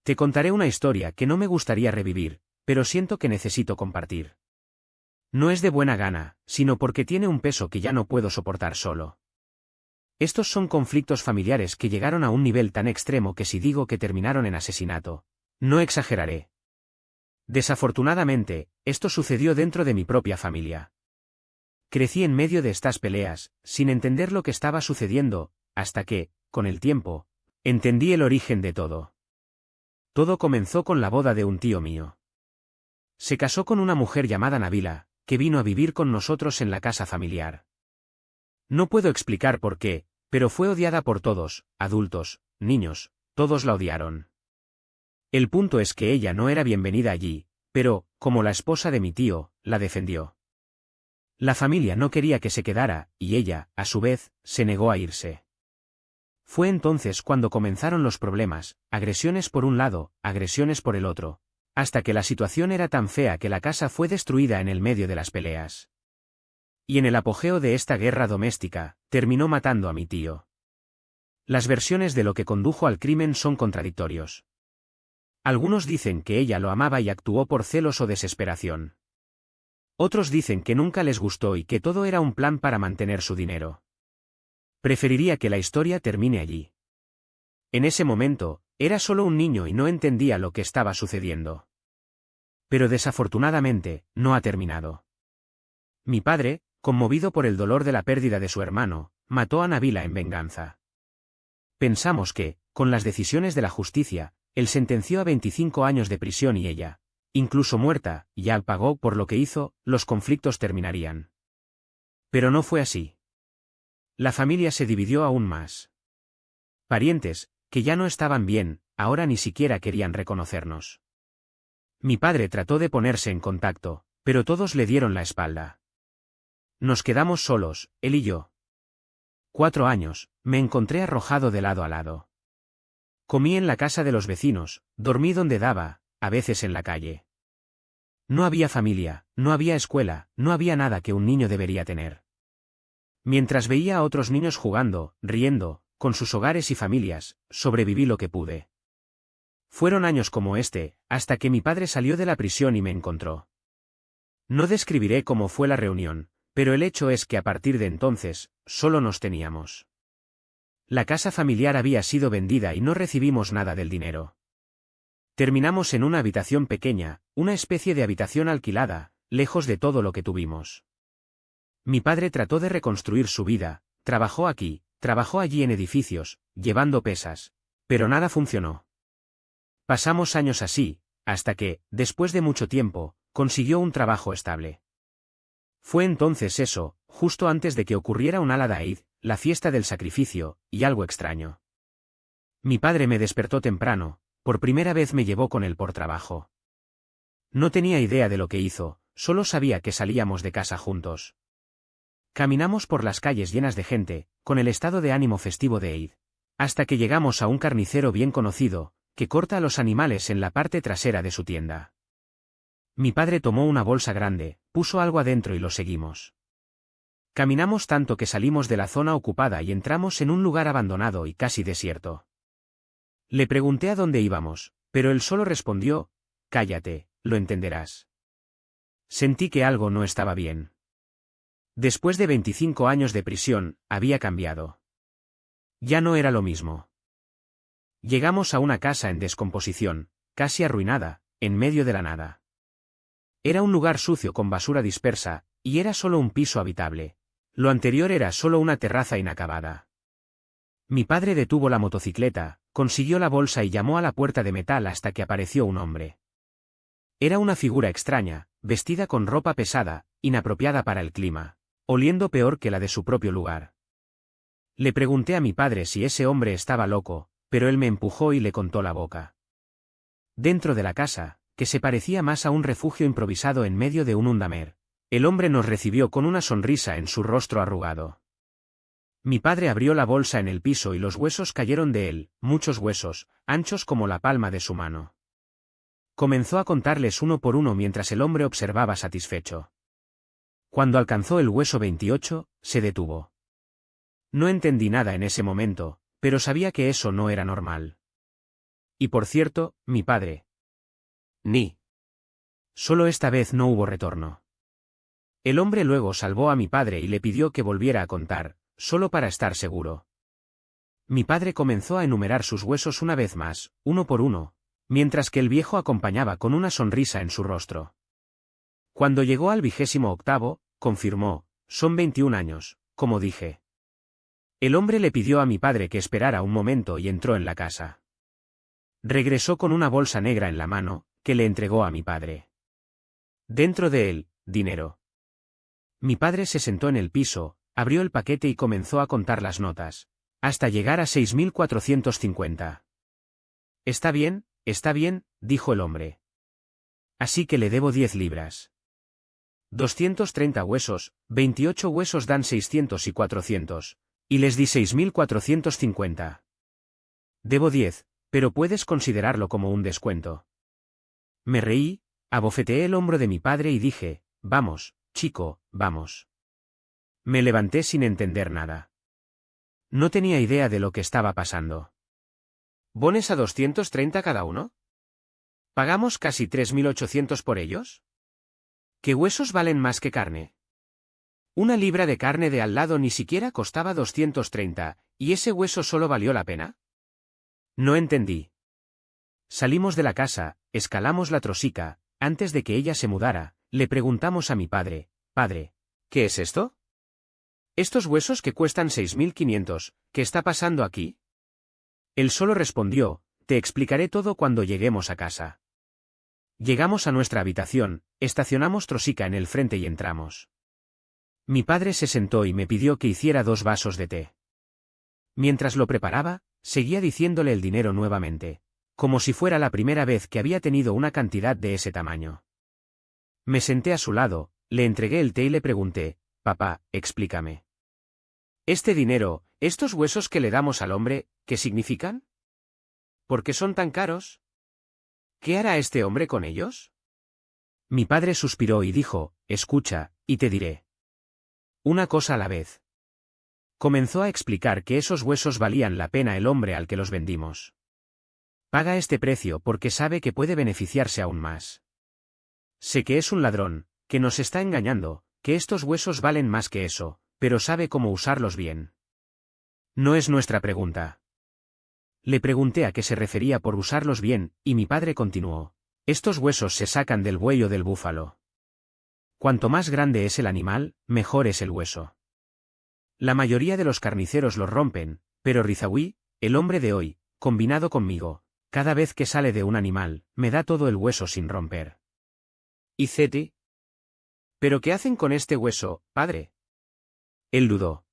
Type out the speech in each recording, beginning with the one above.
Te contaré una historia que no me gustaría revivir, pero siento que necesito compartir. No es de buena gana, sino porque tiene un peso que ya no puedo soportar solo. Estos son conflictos familiares que llegaron a un nivel tan extremo que si digo que terminaron en asesinato, no exageraré. Desafortunadamente, esto sucedió dentro de mi propia familia. Crecí en medio de estas peleas, sin entender lo que estaba sucediendo, hasta que, con el tiempo, entendí el origen de todo. Todo comenzó con la boda de un tío mío. Se casó con una mujer llamada Nabila, que vino a vivir con nosotros en la casa familiar. No puedo explicar por qué, pero fue odiada por todos, adultos, niños, todos la odiaron. El punto es que ella no era bienvenida allí, pero, como la esposa de mi tío, la defendió. La familia no quería que se quedara, y ella, a su vez, se negó a irse. Fue entonces cuando comenzaron los problemas, agresiones por un lado, agresiones por el otro, hasta que la situación era tan fea que la casa fue destruida en el medio de las peleas. Y en el apogeo de esta guerra doméstica, terminó matando a mi tío. Las versiones de lo que condujo al crimen son contradictorios. Algunos dicen que ella lo amaba y actuó por celos o desesperación. Otros dicen que nunca les gustó y que todo era un plan para mantener su dinero. Preferiría que la historia termine allí. En ese momento, era solo un niño y no entendía lo que estaba sucediendo. Pero desafortunadamente, no ha terminado. Mi padre, conmovido por el dolor de la pérdida de su hermano, mató a Nabila en venganza. Pensamos que, con las decisiones de la justicia, él sentenció a 25 años de prisión y ella, incluso muerta, ya pagó por lo que hizo, los conflictos terminarían. Pero no fue así. La familia se dividió aún más. Parientes, que ya no estaban bien, ahora ni siquiera querían reconocernos. Mi padre trató de ponerse en contacto, pero todos le dieron la espalda. Nos quedamos solos, él y yo. 4 años, me encontré arrojado de lado a lado. Comí en la casa de los vecinos, dormí donde daba, a veces en la calle. No había familia, no había escuela, no había nada que un niño debería tener. Mientras veía a otros niños jugando, riendo, con sus hogares y familias, sobreviví lo que pude. Fueron años como este, hasta que mi padre salió de la prisión y me encontró. No describiré cómo fue la reunión, pero el hecho es que a partir de entonces, solo nos teníamos. La casa familiar había sido vendida y no recibimos nada del dinero. Terminamos en una habitación pequeña, una especie de habitación alquilada, lejos de todo lo que tuvimos. Mi padre trató de reconstruir su vida, trabajó aquí, trabajó allí en edificios, llevando pesas, pero nada funcionó. Pasamos años así, hasta que, después de mucho tiempo, consiguió un trabajo estable. Fue entonces eso, justo antes de que ocurriera un Al Eid, la fiesta del sacrificio, y algo extraño. Mi padre me despertó temprano, por primera vez me llevó con él por trabajo. No tenía idea de lo que hizo, solo sabía que salíamos de casa juntos. Caminamos por las calles llenas de gente, con el estado de ánimo festivo de Eid, hasta que llegamos a un carnicero bien conocido, que corta a los animales en la parte trasera de su tienda. Mi padre tomó una bolsa grande, puso algo adentro y lo seguimos. Caminamos tanto que salimos de la zona ocupada y entramos en un lugar abandonado y casi desierto. Le pregunté a dónde íbamos, pero él solo respondió: cállate, lo entenderás. Sentí que algo no estaba bien. Después de 25 años de prisión, había cambiado. Ya no era lo mismo. Llegamos a una casa en descomposición, casi arruinada, en medio de la nada. Era un lugar sucio con basura dispersa, y era solo un piso habitable. Lo anterior era solo una terraza inacabada. Mi padre detuvo la motocicleta, consiguió la bolsa y llamó a la puerta de metal hasta que apareció un hombre. Era una figura extraña, vestida con ropa pesada, inapropiada para el clima, oliendo peor que la de su propio lugar. Le pregunté a mi padre si ese hombre estaba loco, pero él me empujó y le contó la boca. Dentro de la casa, que se parecía más a un refugio improvisado en medio de un hundamer, el hombre nos recibió con una sonrisa en su rostro arrugado. Mi padre abrió la bolsa en el piso y los huesos cayeron de él, muchos huesos, anchos como la palma de su mano. Comenzó a contarles uno por uno mientras el hombre observaba satisfecho. Cuando alcanzó el hueso 28, se detuvo. No entendí nada en ese momento, pero sabía que eso no era normal. Y por cierto, mi padre. Ni. Solo esta vez no hubo retorno. El hombre luego salvó a mi padre y le pidió que volviera a contar, solo para estar seguro. Mi padre comenzó a enumerar sus huesos una vez más, uno por uno, mientras que el viejo acompañaba con una sonrisa en su rostro. Cuando llegó al 28º, confirmó, son 21 años, como dije. El hombre le pidió a mi padre que esperara un momento y entró en la casa. Regresó con una bolsa negra en la mano, que le entregó a mi padre. Dentro de él, dinero. Mi padre se sentó en el piso, abrió el paquete y comenzó a contar las notas, hasta llegar a 6.450. Está bien, dijo el hombre. Así que le debo 10 libras. 230 huesos, 28 huesos dan 600 y 400, y les di 6.450. Debo 10, pero puedes considerarlo como un descuento. Me reí, abofeteé el hombro de mi padre y dije, vamos, chico, vamos. Me levanté sin entender nada. No tenía idea de lo que estaba pasando. ¿Bones a 230 cada uno? ¿Pagamos casi 3.800 por ellos? ¿Qué huesos valen más que carne? Una libra de carne de al lado ni siquiera costaba 230, ¿y ese hueso solo valió la pena? No entendí. Salimos de la casa, escalamos la trosica, antes de que ella se mudara, le preguntamos a mi padre, padre, ¿qué es esto? Estos huesos que cuestan 6.500, ¿qué está pasando aquí? Él solo respondió, te explicaré todo cuando lleguemos a casa. Llegamos a nuestra habitación, estacionamos trosica en el frente y entramos. Mi padre se sentó y me pidió que hiciera 2 vasos de té. Mientras lo preparaba, seguía diciéndole el dinero nuevamente, como si fuera la primera vez que había tenido una cantidad de ese tamaño. Me senté a su lado, le entregué el té y le pregunté, papá, explícame. Este dinero, estos huesos que le damos al hombre, ¿qué significan? ¿Por qué son tan caros? ¿Qué hará este hombre con ellos? Mi padre suspiró y dijo, escucha, y te diré. Una cosa a la vez. Comenzó a explicar que esos huesos valían la pena el hombre al que los vendimos. Paga este precio porque sabe que puede beneficiarse aún más. Sé que es un ladrón, que nos está engañando, que estos huesos valen más que eso, pero sabe cómo usarlos bien. No es nuestra pregunta. Le pregunté a qué se refería por usarlos bien, y mi padre continuó. Estos huesos se sacan del buey o del búfalo. Cuanto más grande es el animal, mejor es el hueso. La mayoría de los carniceros los rompen, pero Rizawi, el hombre de hoy, combinado conmigo, cada vez que sale de un animal, me da todo el hueso sin romper. ¿Y Zeti? ¿Pero qué hacen con este hueso, padre? Él dudó.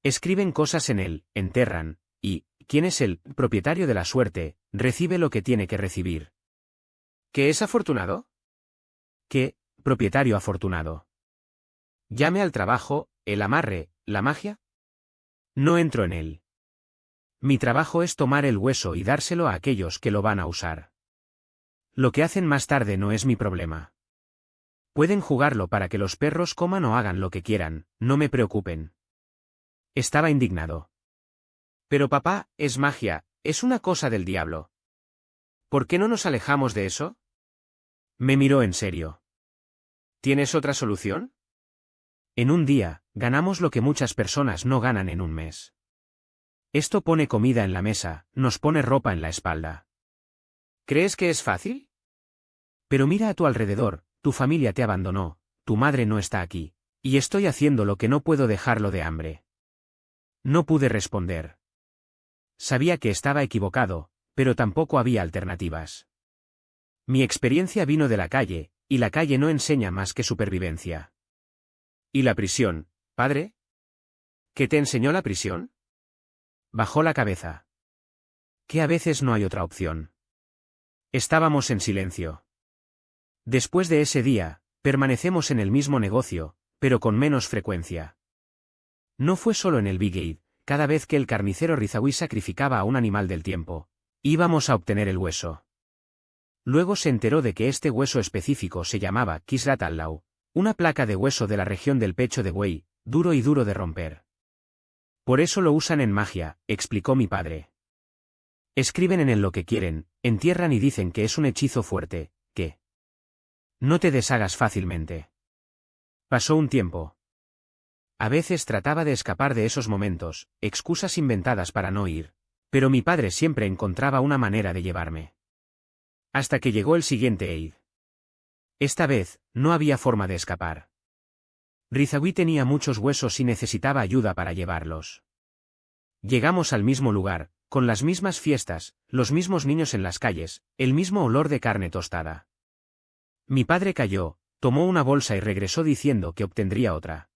Escriben cosas en él, enterran, y, ¿quién es el propietario de la suerte? Recibe lo que tiene que recibir. ¿Qué es afortunado? ¿Qué, propietario afortunado? Llame al trabajo, el amarre, la magia. No entro en él. Mi trabajo es tomar el hueso y dárselo a aquellos que lo van a usar. Lo que hacen más tarde no es mi problema. Pueden jugarlo para que los perros coman o hagan lo que quieran, no me preocupen. Estaba indignado. Pero papá, es magia, es una cosa del diablo. ¿Por qué no nos alejamos de eso? Me miró en serio. ¿Tienes otra solución? En un día, ganamos lo que muchas personas no ganan en un mes. Esto pone comida en la mesa, nos pone ropa en la espalda. ¿Crees que es fácil? Pero mira a tu alrededor, tu familia te abandonó, tu madre no está aquí, y estoy haciendo lo que no puedo dejarlo de hambre. No pude responder. Sabía que estaba equivocado, pero tampoco había alternativas. Mi experiencia vino de la calle, y la calle no enseña más que supervivencia. ¿Y la prisión, padre? ¿Qué te enseñó la prisión? Bajó la cabeza. Que a veces no hay otra opción. Estábamos en silencio. Después de ese día, permanecemos en el mismo negocio, pero con menos frecuencia. No fue solo en el Big Gate, cada vez que el carnicero Rizawi sacrificaba a un animal del tiempo, íbamos a obtener el hueso. Luego se enteró de que este hueso específico se llamaba Kisrat al-Law, una placa de hueso de la región del pecho de buey, duro y duro de romper. Por eso lo usan en magia, explicó mi padre. Escriben en él lo que quieren, entierran y dicen que es un hechizo fuerte, que no te deshagas fácilmente. Pasó un tiempo. A veces trataba de escapar de esos momentos, excusas inventadas para no ir, pero mi padre siempre encontraba una manera de llevarme. Hasta que llegó el siguiente Eid. Esta vez, no había forma de escapar. Rizawi tenía muchos huesos y necesitaba ayuda para llevarlos. Llegamos al mismo lugar, con las mismas fiestas, los mismos niños en las calles, el mismo olor de carne tostada. Mi padre cayó, tomó una bolsa y regresó diciendo que obtendría otra.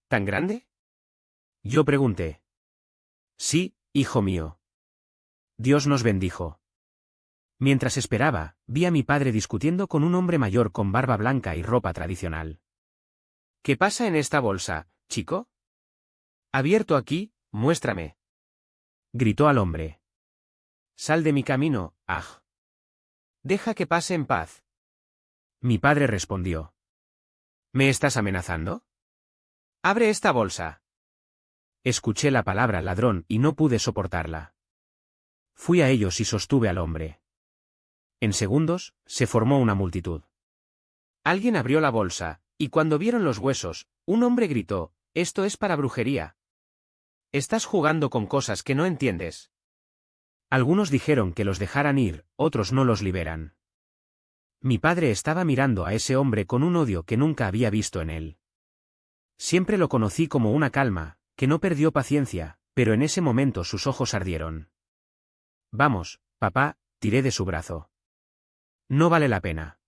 ¿Tan grande? Yo pregunté. Sí, hijo mío. Dios nos bendijo. Mientras esperaba, vi a mi padre discutiendo con un hombre mayor con barba blanca y ropa tradicional. ¿Qué pasa en esta bolsa, chico? Abierto aquí, muéstrame. Gritó al hombre. Sal de mi camino, Aj. Deja que pase en paz. Mi padre respondió. ¿Me estás amenazando? Abre esta bolsa. Escuché la palabra ladrón y no pude soportarla. Fui a ellos y sostuve al hombre. En segundos, se formó una multitud. Alguien abrió la bolsa, y cuando vieron los huesos, un hombre gritó, «Esto es para brujería. Estás jugando con cosas que no entiendes». Algunos dijeron que los dejaran ir, otros no los liberan. Mi padre estaba mirando a ese hombre con un odio que nunca había visto en él. Siempre lo conocí como una calma, que no perdió paciencia, pero en ese momento sus ojos ardieron. Vamos, papá, tiré de su brazo. No vale la pena.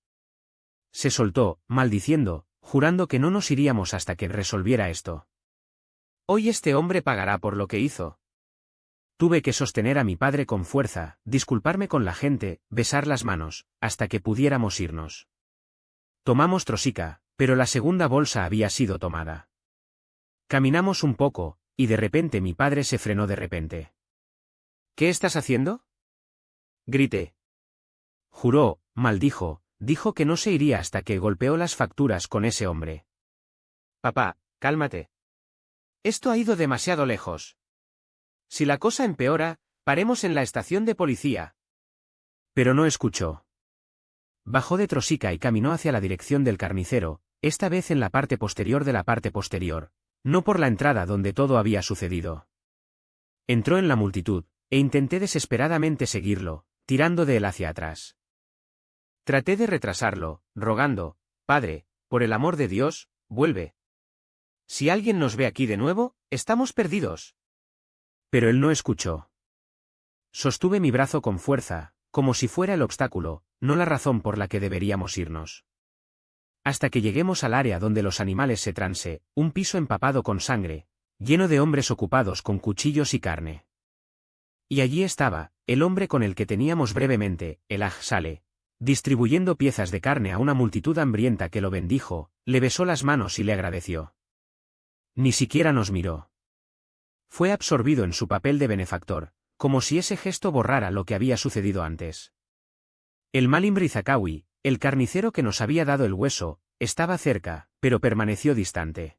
Se soltó, maldiciendo, jurando que no nos iríamos hasta que resolviera esto. Hoy este hombre pagará por lo que hizo. Tuve que sostener a mi padre con fuerza, disculparme con la gente, besar las manos, hasta que pudiéramos irnos. Tomamos Trosica, pero la segunda bolsa había sido tomada. Caminamos un poco, y de repente mi padre se frenó de repente. ¿Qué estás haciendo? Grité. Juró, maldijo, dijo que no se iría hasta que golpeó las facturas con ese hombre. Papá, cálmate. Esto ha ido demasiado lejos. Si la cosa empeora, paremos en la estación de policía. Pero no escuchó. Bajó de Trosica y caminó hacia la dirección del carnicero, esta vez en la parte posterior de la parte posterior, no por la entrada donde todo había sucedido. Entró en la multitud, e intenté desesperadamente seguirlo, tirando de él hacia atrás. Traté de retrasarlo, rogando, «Padre, por el amor de Dios, vuelve. Si alguien nos ve aquí de nuevo, estamos perdidos». Pero él no escuchó. Sostuve mi brazo con fuerza, como si fuera el obstáculo, no la razón por la que deberíamos irnos. Hasta que lleguemos al área donde los animales se transe, un piso empapado con sangre, lleno de hombres ocupados con cuchillos y carne. Y allí estaba, el hombre con el que teníamos brevemente, el Aj Sale, distribuyendo piezas de carne a una multitud hambrienta que lo bendijo, le besó las manos y le agradeció. Ni siquiera nos miró. Fue absorbido en su papel de benefactor, como si ese gesto borrara lo que había sucedido antes. El Malim Rizakawi, el carnicero que nos había dado el hueso, estaba cerca, pero permaneció distante.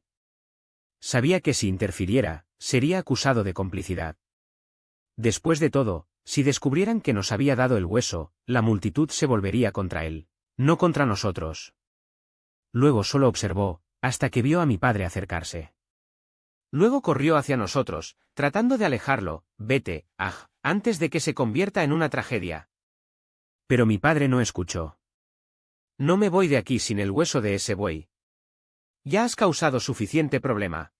Sabía que si interfiriera, sería acusado de complicidad. Después de todo, si descubrieran que nos había dado el hueso, la multitud se volvería contra él, no contra nosotros. Luego solo observó, hasta que vio a mi padre acercarse. Luego corrió hacia nosotros, tratando de alejarlo, «Vete, Aj, antes de que se convierta en una tragedia». Pero mi padre no escuchó. «No me voy de aquí sin el hueso de ese buey. Ya has causado suficiente problema.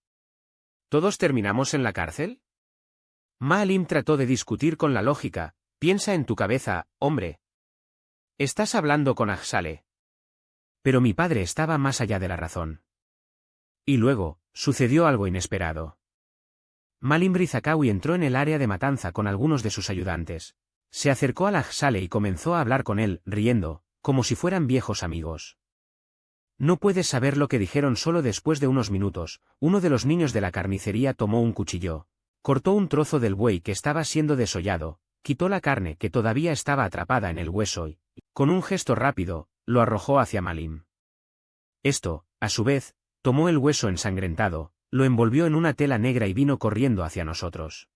¿Todos terminamos en la cárcel?» Maalim trató de discutir con la lógica, «Piensa en tu cabeza, hombre. Estás hablando con Aj Sale». Pero mi padre estaba más allá de la razón. Y luego, sucedió algo inesperado. Malim Rizakawi entró en el área de matanza con algunos de sus ayudantes. Se acercó al Aj Sale y comenzó a hablar con él, riendo, como si fueran viejos amigos. No puedes saber lo que dijeron solo después de unos minutos. Uno de los niños de la carnicería tomó un cuchillo, cortó un trozo del buey que estaba siendo desollado, quitó la carne que todavía estaba atrapada en el hueso y, con un gesto rápido, lo arrojó hacia Malim. Esto, a su vez, tomó el hueso ensangrentado, lo envolvió en una tela negra y vino corriendo hacia nosotros.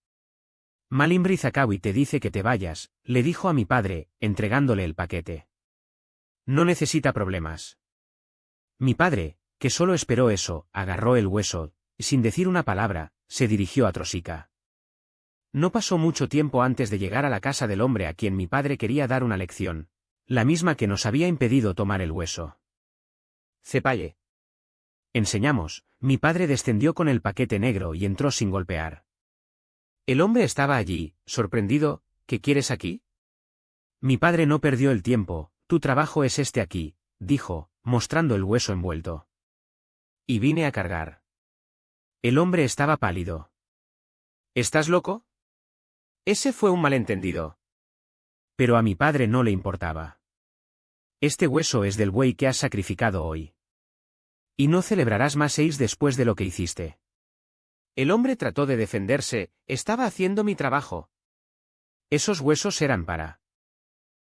Malimbri Zakawi te dice que te vayas, le dijo a mi padre, entregándole el paquete. No necesita problemas. Mi padre, que solo esperó eso, agarró el hueso, y sin decir una palabra, se dirigió a Trosica. No pasó mucho tiempo antes de llegar a la casa del hombre a quien mi padre quería dar una lección, la misma que nos había impedido tomar el hueso. Cepalle. Enseñamos, mi padre descendió con el paquete negro y entró sin golpear. El hombre estaba allí, sorprendido. ¿Qué quieres aquí? Mi padre no perdió el tiempo. Tu trabajo es este aquí, dijo, mostrando el hueso envuelto. Y vine a cargar. El hombre estaba pálido. ¿Estás loco? Ese fue un malentendido. Pero a mi padre no le importaba. Este hueso es del buey que has sacrificado hoy. Y no celebrarás más 6 después de lo que hiciste. El hombre trató de defenderse, estaba haciendo mi trabajo. Esos huesos eran para.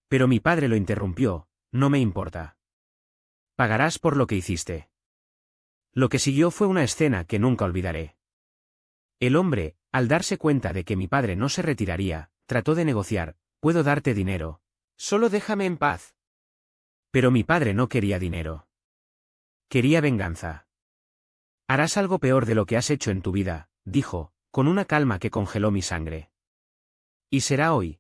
Pero mi padre lo interrumpió, no me importa. Pagarás por lo que hiciste. Lo que siguió fue una escena que nunca olvidaré. El hombre, al darse cuenta de que mi padre no se retiraría, trató de negociar, puedo darte dinero. Solo déjame en paz. Pero mi padre no quería dinero. Quería venganza. Harás algo peor de lo que has hecho en tu vida, dijo, con una calma que congeló mi sangre. Y será hoy.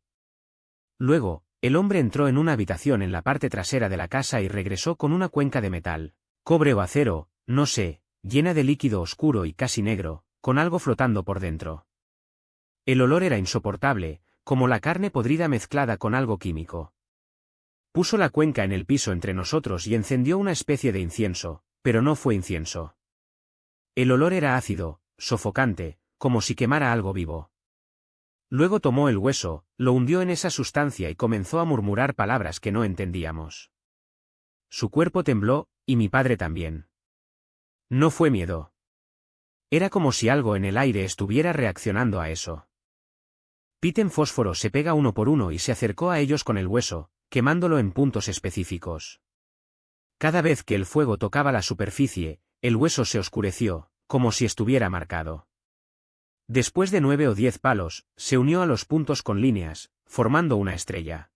Luego, el hombre entró en una habitación en la parte trasera de la casa y regresó con una cuenca de metal, cobre o acero, no sé, llena de líquido oscuro y casi negro, con algo flotando por dentro. El olor era insoportable, como la carne podrida mezclada con algo químico. Puso la cuenca en el piso entre nosotros y encendió una especie de incienso, pero no fue incienso. El olor era ácido, sofocante, como si quemara algo vivo. Luego tomó el hueso, lo hundió en esa sustancia y comenzó a murmurar palabras que no entendíamos. Su cuerpo tembló, y mi padre también. No fue miedo. Era como si algo en el aire estuviera reaccionando a eso. Piten fósforo se pega uno por uno y se acercó a ellos con el hueso, quemándolo en puntos específicos. Cada vez que el fuego tocaba la superficie, el hueso se oscureció, como si estuviera marcado. Después de 9 o 10 palos, se unió a los puntos con líneas, formando una estrella.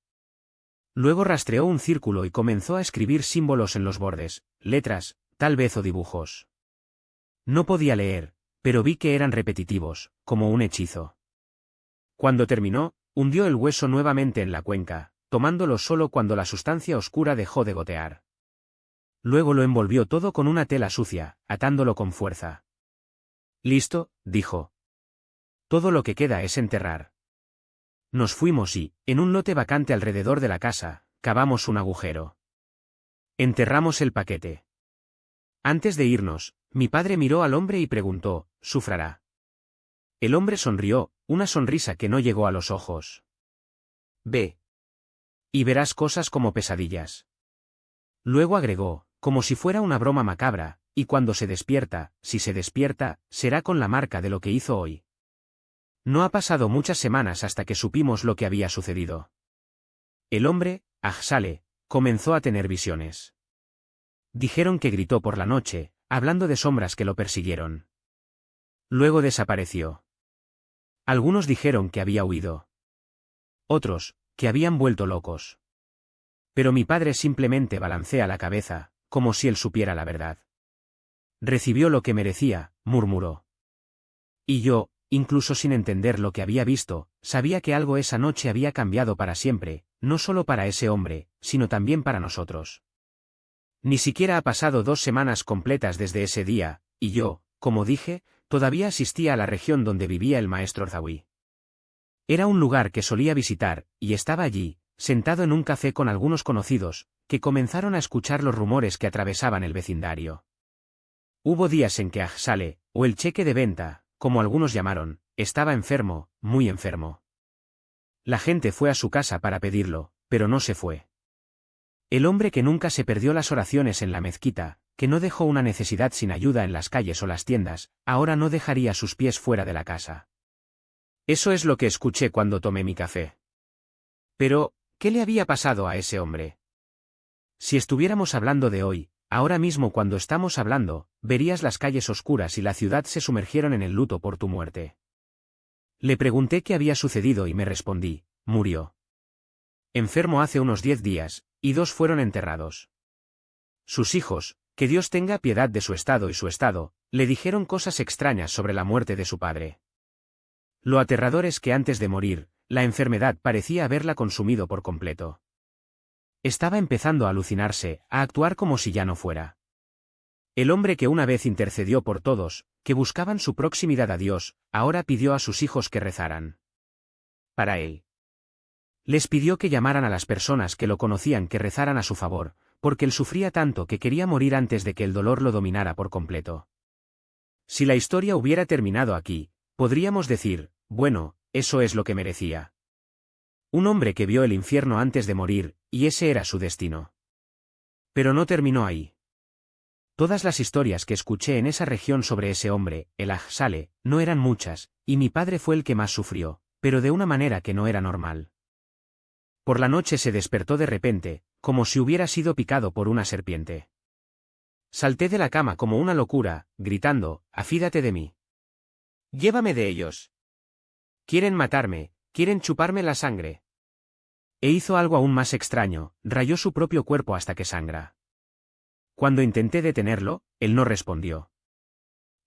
Luego rastreó un círculo y comenzó a escribir símbolos en los bordes, letras, tal vez o dibujos. No podía leer, pero vi que eran repetitivos, como un hechizo. Cuando terminó, hundió el hueso nuevamente en la cuenca, tomándolo solo cuando la sustancia oscura dejó de gotear. Luego lo envolvió todo con una tela sucia, atándolo con fuerza. «Listo», dijo. «Todo lo que queda es enterrar». Nos fuimos y, en un lote vacante alrededor de la casa, cavamos un agujero. Enterramos el paquete. Antes de irnos, mi padre miró al hombre y preguntó, «¿Sufrará?». El hombre sonrió, una sonrisa que no llegó a los ojos. «Ve. Y verás cosas como pesadillas». Luego agregó, como si fuera una broma macabra, y cuando se despierta, si se despierta, será con la marca de lo que hizo hoy. No ha pasado muchas semanas hasta que supimos lo que había sucedido. El hombre, Ajsale, comenzó a tener visiones. Dijeron que gritó por la noche, hablando de sombras que lo persiguieron. Luego desapareció. Algunos dijeron que había huido. Otros, que habían vuelto locos. Pero mi padre simplemente balancea la cabeza, como si él supiera la verdad. Recibió lo que merecía, murmuró. Y yo, incluso sin entender lo que había visto, sabía que algo esa noche había cambiado para siempre, no solo para ese hombre, sino también para nosotros. Ni siquiera ha pasado 2 semanas completas desde ese día, y yo, como dije, todavía asistía a la región donde vivía el maestro Zawi. Era un lugar que solía visitar, y estaba allí, sentado en un café con algunos conocidos, que comenzaron a escuchar los rumores que atravesaban el vecindario. Hubo días en que Ajsale, o el cheque de venta, como algunos llamaron, estaba enfermo, muy enfermo. La gente fue a su casa para pedirlo, pero no se fue. El hombre que nunca se perdió las oraciones en la mezquita, que no dejó una necesidad sin ayuda en las calles o las tiendas, ahora no dejaría sus pies fuera de la casa. Eso es lo que escuché cuando tomé mi café. Pero, ¿qué le había pasado a ese hombre? Si estuviéramos hablando de hoy, ahora mismo cuando estamos hablando, verías las calles oscuras y la ciudad se sumergieron en el luto por tu muerte. Le pregunté qué había sucedido y me respondí, murió. Enfermo hace unos 10 días, y 2 fueron enterrados. Sus hijos, que Dios tenga piedad de su estado y su estado, le dijeron cosas extrañas sobre la muerte de su padre. Lo aterrador es que antes de morir, la enfermedad parecía haberla consumido por completo. Estaba empezando a alucinarse, a actuar como si ya no fuera. El hombre que una vez intercedió por todos, que buscaban su proximidad a Dios, ahora pidió a sus hijos que rezaran para él. Les pidió que llamaran a las personas que lo conocían que rezaran a su favor, porque él sufría tanto que quería morir antes de que el dolor lo dominara por completo. Si la historia hubiera terminado aquí, podríamos decir, bueno, eso es lo que merecía. Un hombre que vio el infierno antes de morir, y ese era su destino. Pero no terminó ahí. Todas las historias que escuché en esa región sobre ese hombre, el Aj-Sale, no eran muchas, y mi padre fue el que más sufrió, pero de una manera que no era normal. Por la noche se despertó de repente, como si hubiera sido picado por una serpiente. Salté de la cama como una locura, gritando, «Afídate de mí. Llévame de ellos. Quieren matarme, quieren chuparme la sangre». E hizo algo aún más extraño, rayó su propio cuerpo hasta que sangra. Cuando intenté detenerlo, él no respondió.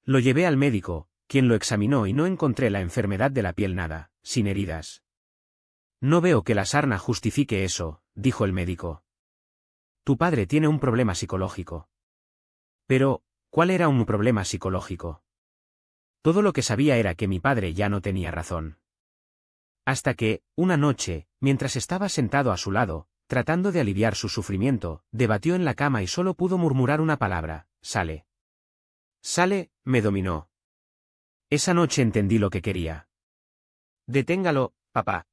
Lo llevé al médico, quien lo examinó y no encontré la enfermedad de la piel nada, sin heridas. No veo que la sarna justifique eso, dijo el médico. Tu padre tiene un problema psicológico. Pero, ¿cuál era un problema psicológico? Todo lo que sabía era que mi padre ya no tenía razón. Hasta que, una noche, mientras estaba sentado a su lado, tratando de aliviar su sufrimiento, debatió en la cama y solo pudo murmurar una palabra, «Sale». «Sale», me dominó. Esa noche entendí lo que quería. «Deténgalo, papá.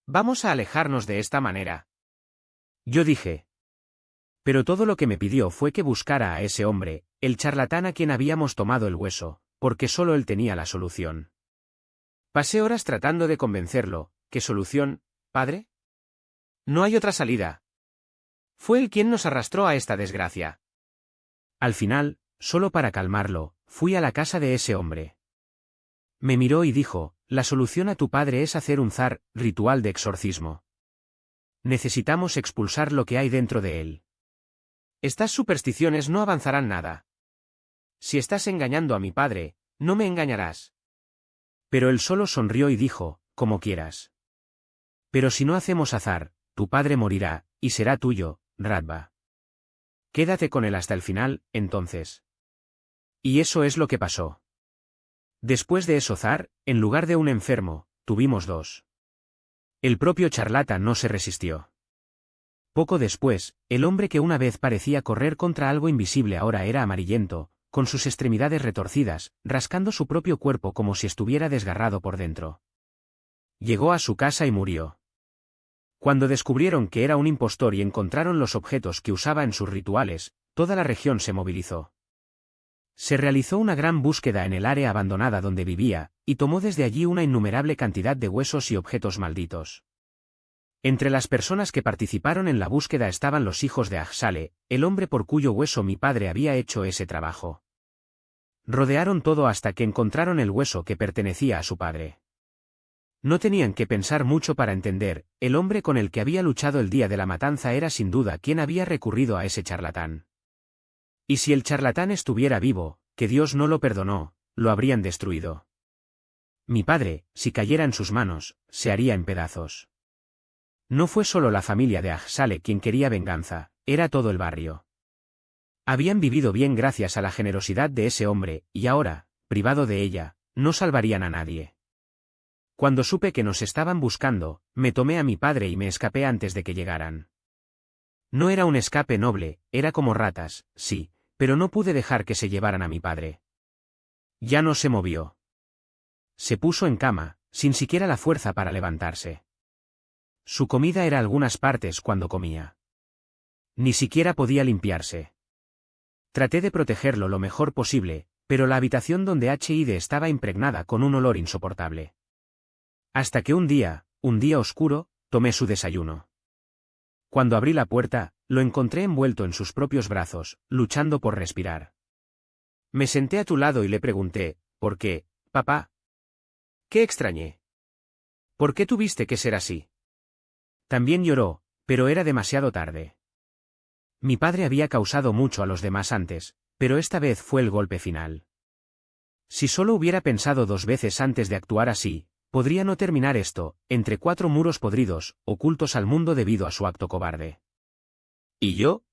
Vamos a alejarnos de esta manera». Yo dije. Pero todo lo que me pidió fue que buscara a ese hombre, el charlatán a quien habíamos tomado el hueso, porque solo él tenía la solución. Pasé horas tratando de convencerlo. ¿Qué solución, padre? No hay otra salida. Fue él quien nos arrastró a esta desgracia. Al final, solo para calmarlo, fui a la casa de ese hombre. Me miró y dijo, la solución a tu padre es hacer un ritual de exorcismo. Necesitamos expulsar lo que hay dentro de él. Estas supersticiones no avanzarán nada. Si estás engañando a mi padre, no me engañarás. Pero él solo sonrió y dijo, como quieras. Pero si no hacemos azar, tu padre morirá, y será tuyo, Radba. Quédate con él hasta el final, entonces. Y eso es lo que pasó. Después de eso en lugar de un enfermo, tuvimos 2. El propio charlatán no se resistió. Poco después, el hombre que una vez parecía correr contra algo invisible ahora era amarillento, con sus extremidades retorcidas, rascando su propio cuerpo como si estuviera desgarrado por dentro. Llegó a su casa y murió. Cuando descubrieron que era un impostor y encontraron los objetos que usaba en sus rituales, toda la región se movilizó. Se realizó una gran búsqueda en el área abandonada donde vivía, y tomó desde allí una innumerable cantidad de huesos y objetos malditos. Entre las personas que participaron en la búsqueda estaban los hijos de Aj-Sale, el hombre por cuyo hueso mi padre había hecho ese trabajo. Rodearon todo hasta que encontraron el hueso que pertenecía a su padre. No tenían que pensar mucho para entender, el hombre con el que había luchado el día de la matanza era sin duda quien había recurrido a ese charlatán. Y si el charlatán estuviera vivo, que Dios no lo perdonó, lo habrían destruido. Mi padre, si cayera en sus manos, se haría en pedazos. No fue solo la familia de Aj-Sale quien quería venganza, era todo el barrio. Habían vivido bien gracias a la generosidad de ese hombre, y ahora, privado de ella, no salvarían a nadie. Cuando supe que nos estaban buscando, me tomé a mi padre y me escapé antes de que llegaran. No era un escape noble, era como ratas, sí, pero no pude dejar que se llevaran a mi padre. Ya no se movió. Se puso en cama, sin siquiera la fuerza para levantarse. Su comida era algunas partes cuando comía. Ni siquiera podía limpiarse. Traté de protegerlo lo mejor posible, pero la habitación donde H.I.D. estaba impregnada con un olor insoportable. Hasta que un día oscuro, tomé su desayuno. Cuando abrí la puerta, lo encontré envuelto en sus propios brazos, luchando por respirar. Me senté a tu lado y le pregunté, ¿por qué, papá? ¿Qué extrañé? ¿Por qué tuviste que ser así? También lloró, pero era demasiado tarde. Mi padre había causado mucho a los demás antes, pero esta vez fue el golpe final. Si solo hubiera pensado 2 veces antes de actuar así, podría no terminar esto, entre 4 muros podridos, ocultos al mundo debido a su acto cobarde. ¿Y yo?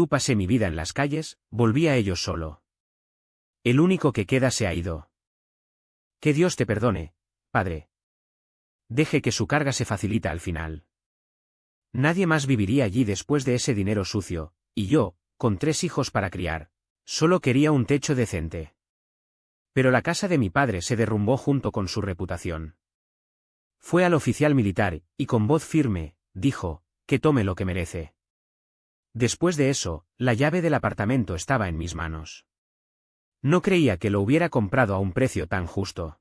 Pasé mi vida en las calles, volví a ellos solo. El único que queda se ha ido. Que Dios te perdone, padre. Deje que su carga se facilita al final. Nadie más viviría allí después de ese dinero sucio, y yo, con 3 hijos para criar, solo quería un techo decente. Pero la casa de mi padre se derrumbó junto con su reputación. Fue al oficial militar, y con voz firme, dijo, que tome lo que merece. Después de eso, la llave del apartamento estaba en mis manos. No creía que lo hubiera comprado a un precio tan justo.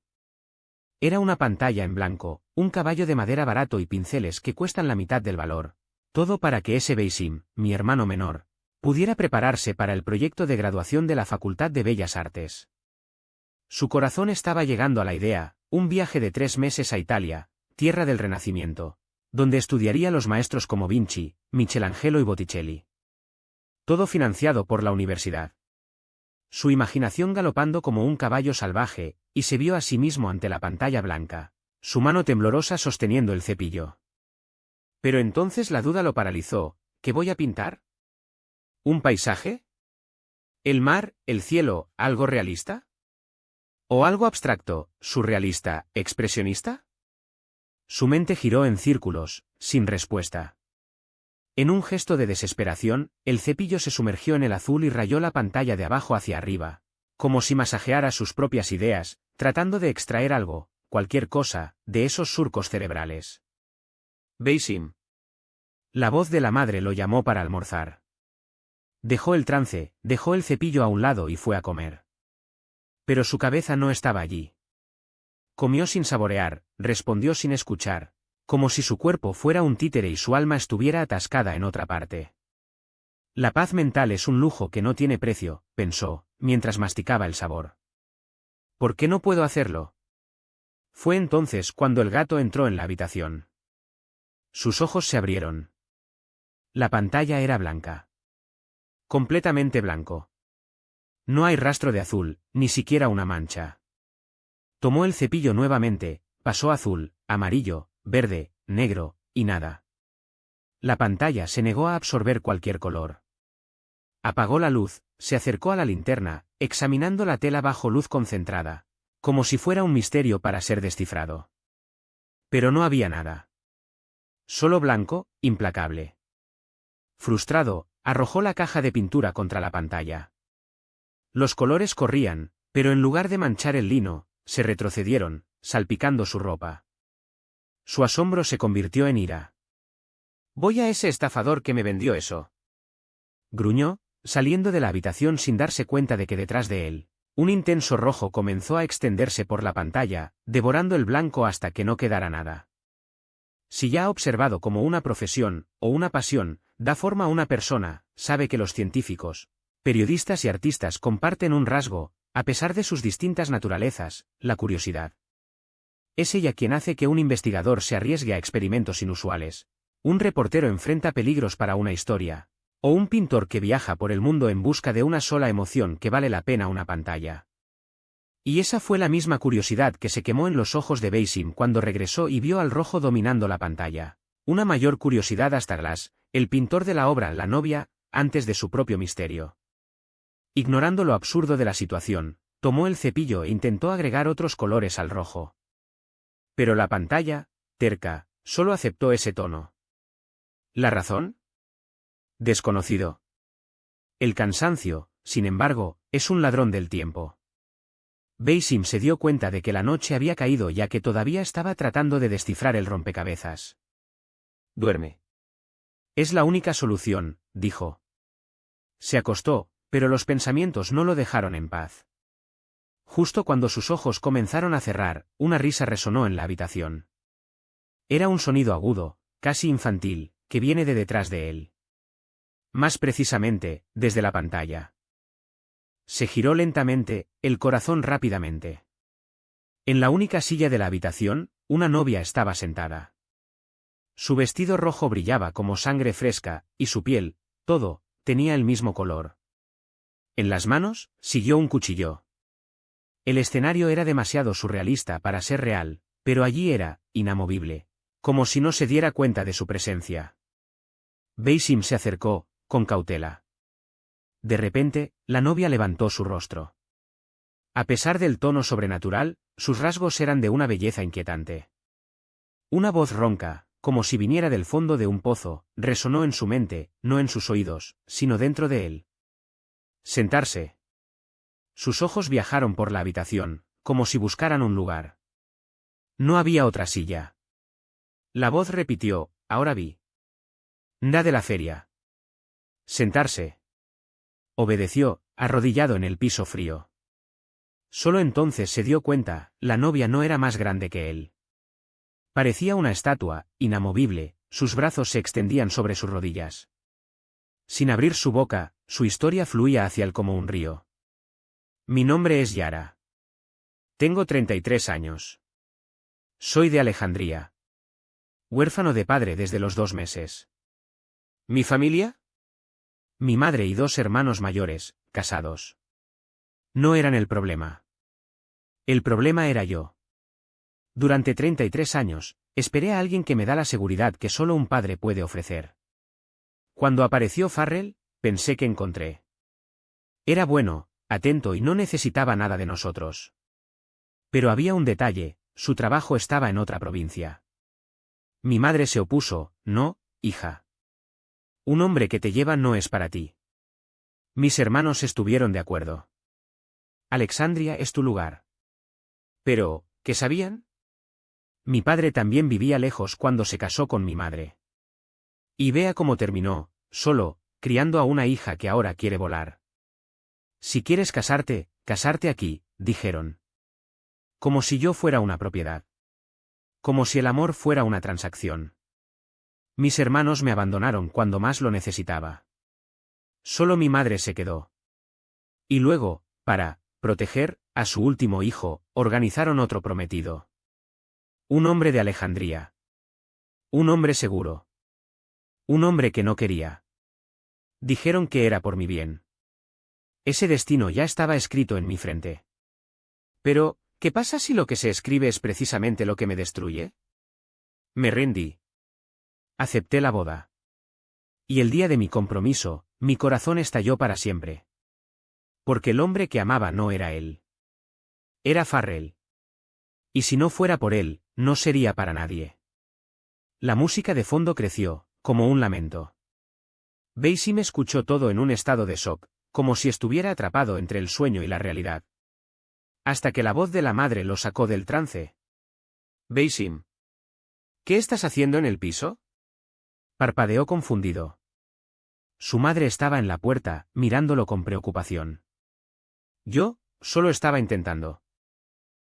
Era una pantalla en blanco, un caballo de madera barato y pinceles que cuestan la mitad del valor. Todo para que ese Beisim, mi hermano menor, pudiera prepararse para el proyecto de graduación de la Facultad de Bellas Artes. Su corazón estaba llegando a la idea, un viaje de 3 meses a Italia, tierra del Renacimiento, donde estudiaría los maestros como Vinci, Michelangelo y Botticelli. Todo financiado por la universidad. Su imaginación galopando como un caballo salvaje, y se vio a sí mismo ante la pantalla blanca, su mano temblorosa sosteniendo el cepillo. Pero entonces la duda lo paralizó. ¿Qué voy a pintar? ¿Un paisaje? ¿El mar, el cielo, algo realista? ¿O algo abstracto, surrealista, expresionista? Su mente giró en círculos, sin respuesta. En un gesto de desesperación, el cepillo se sumergió en el azul y rayó la pantalla de abajo hacia arriba, como si masajeara sus propias ideas, tratando de extraer algo, cualquier cosa, de esos surcos cerebrales. Beisim. La voz de la madre lo llamó para almorzar. Dejó el trance, dejó el cepillo a un lado y fue a comer. Pero su cabeza no estaba allí. Comió sin saborear, respondió sin escuchar, como si su cuerpo fuera un títere y su alma estuviera atascada en otra parte. La paz mental es un lujo que no tiene precio, pensó, mientras masticaba el sabor. ¿Por qué no puedo hacerlo? Fue entonces cuando el gato entró en la habitación. Sus ojos se abrieron. La pantalla era blanca. Completamente blanco. No hay rastro de azul, ni siquiera una mancha. Tomó el cepillo nuevamente, pasó azul, amarillo, verde, negro, y nada. La pantalla se negó a absorber cualquier color. Apagó la luz, se acercó a la linterna, examinando la tela bajo luz concentrada, como si fuera un misterio para ser descifrado. Pero no había nada. Solo blanco, implacable. Frustrado, arrojó la caja de pintura contra la pantalla. Los colores corrían, pero en lugar de manchar el lino, se retrocedieron, salpicando su ropa. Su asombro se convirtió en ira. «Voy a ese estafador que me vendió eso», gruñó, saliendo de la habitación sin darse cuenta de que detrás de él, un intenso rojo comenzó a extenderse por la pantalla, devorando el blanco hasta que no quedara nada. Si ya ha observado como una profesión, o una pasión, da forma a una persona, sabe que los científicos, periodistas y artistas comparten un rasgo, a pesar de sus distintas naturalezas, la curiosidad. Es ella quien hace que un investigador se arriesgue a experimentos inusuales, un reportero enfrenta peligros para una historia, o un pintor que viaja por el mundo en busca de una sola emoción que vale la pena una pantalla. Y esa fue la misma curiosidad que se quemó en los ojos de Beisim cuando regresó y vio al rojo dominando la pantalla. Una mayor curiosidad hasta Glass, el pintor de la obra La novia, antes de su propio misterio. Ignorando lo absurdo de la situación, tomó el cepillo e intentó agregar otros colores al rojo. Pero la pantalla, terca, solo aceptó ese tono. ¿La razón? Desconocido. El cansancio, sin embargo, es un ladrón del tiempo. Beisim se dio cuenta de que la noche había caído ya que todavía estaba tratando de descifrar el rompecabezas. Duerme. Es la única solución, dijo. Se acostó, pero los pensamientos no lo dejaron en paz. Justo cuando sus ojos comenzaron a cerrar, una risa resonó en la habitación. Era un sonido agudo, casi infantil, que viene de detrás de él. Más precisamente, desde la pantalla. Se giró lentamente, el corazón rápidamente. En la única silla de la habitación, una novia estaba sentada. Su vestido rojo brillaba como sangre fresca, y su piel, todo, tenía el mismo color. En las manos, siguió un cuchillo. El escenario era demasiado surrealista para ser real, pero allí era, inamovible, como si no se diera cuenta de su presencia. Basim se acercó, con cautela. De repente, la novia levantó su rostro. A pesar del tono sobrenatural, sus rasgos eran de una belleza inquietante. Una voz ronca, como si viniera del fondo de un pozo, resonó en su mente, no en sus oídos, sino dentro de él. Sentarse. Sus ojos viajaron por la habitación, como si buscaran un lugar. No había otra silla. La voz repitió, ahora vi. Da de la feria. Sentarse. Obedeció, arrodillado en el piso frío. Solo entonces se dio cuenta, la novia no era más grande que él. Parecía una estatua, inamovible, sus brazos se extendían sobre sus rodillas. Sin abrir su boca, su historia fluía hacia él como un río. Mi nombre es Yara. Tengo 33 años. Soy de Alejandría. Huérfano de padre desde los 2 meses. ¿Mi familia? Mi madre y 2 hermanos mayores, casados. No eran el problema. El problema era yo. Durante 33 años, esperé a alguien que me da la seguridad que solo un padre puede ofrecer. Cuando apareció Farrell, pensé que encontré. Era bueno, atento y no necesitaba nada de nosotros. Pero había un detalle, su trabajo estaba en otra provincia. Mi madre se opuso, no, hija. Un hombre que te lleva no es para ti. Mis hermanos estuvieron de acuerdo. Alexandria es tu lugar. Pero, ¿qué sabían? Mi padre también vivía lejos cuando se casó con mi madre. Y vea cómo terminó, solo, criando a una hija que ahora quiere volar. Si quieres casarte aquí, dijeron. Como si yo fuera una propiedad. Como si el amor fuera una transacción. Mis hermanos me abandonaron cuando más lo necesitaba. Solo mi madre se quedó. Y luego, para proteger a su último hijo, organizaron otro prometido. Un hombre de Alejandría. Un hombre seguro. Un hombre que no quería. Dijeron que era por mi bien. Ese destino ya estaba escrito en mi frente. Pero, ¿qué pasa si lo que se escribe es precisamente lo que me destruye? Me rendí. Acepté la boda. Y el día de mi compromiso, mi corazón estalló para siempre. Porque el hombre que amaba no era él. Era Farrell. Y si no fuera por él, no sería para nadie. La música de fondo creció, como un lamento. Basim escuchó todo en un estado de shock, como si estuviera atrapado entre el sueño y la realidad. Hasta que la voz de la madre lo sacó del trance. Basim. ¿Qué estás haciendo en el piso? Parpadeó confundido. Su madre estaba en la puerta, mirándolo con preocupación. Yo, solo estaba intentando.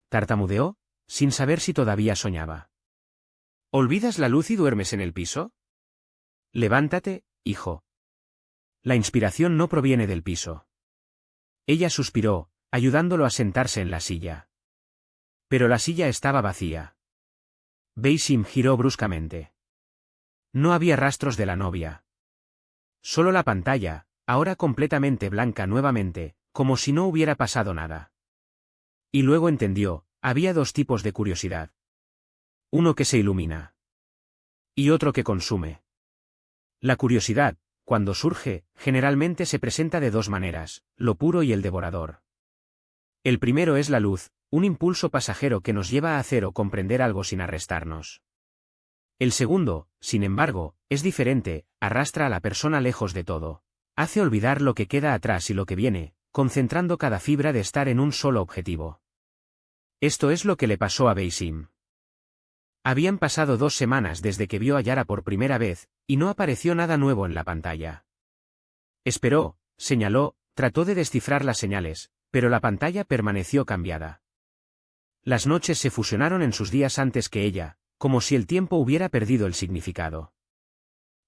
Tartamudeó, sin saber si todavía soñaba. ¿Olvidas la luz y duermes en el piso? Levántate, hijo. La inspiración no proviene del piso. Ella suspiró, ayudándolo a sentarse en la silla. Pero la silla estaba vacía. Basim giró bruscamente. No había rastros de la novia. Solo la pantalla, ahora completamente blanca nuevamente, como si no hubiera pasado nada. Y luego entendió, había 2 tipos de curiosidad. Uno que se ilumina. Y otro que consume. La curiosidad, cuando surge, generalmente se presenta de 2 maneras, lo puro y el devorador. El primero es la luz, un impulso pasajero que nos lleva a hacer o comprender algo sin arrestarnos. El segundo, sin embargo, es diferente, arrastra a la persona lejos de todo. Hace olvidar lo que queda atrás y lo que viene, concentrando cada fibra de estar en un solo objetivo. Esto es lo que le pasó a Basim. Habían pasado 2 semanas desde que vio a Yara por primera vez, y no apareció nada nuevo en la pantalla. Esperó, señaló, trató de descifrar las señales, pero la pantalla permaneció cambiada. Las noches se fusionaron en sus días antes que ella, como si el tiempo hubiera perdido el significado.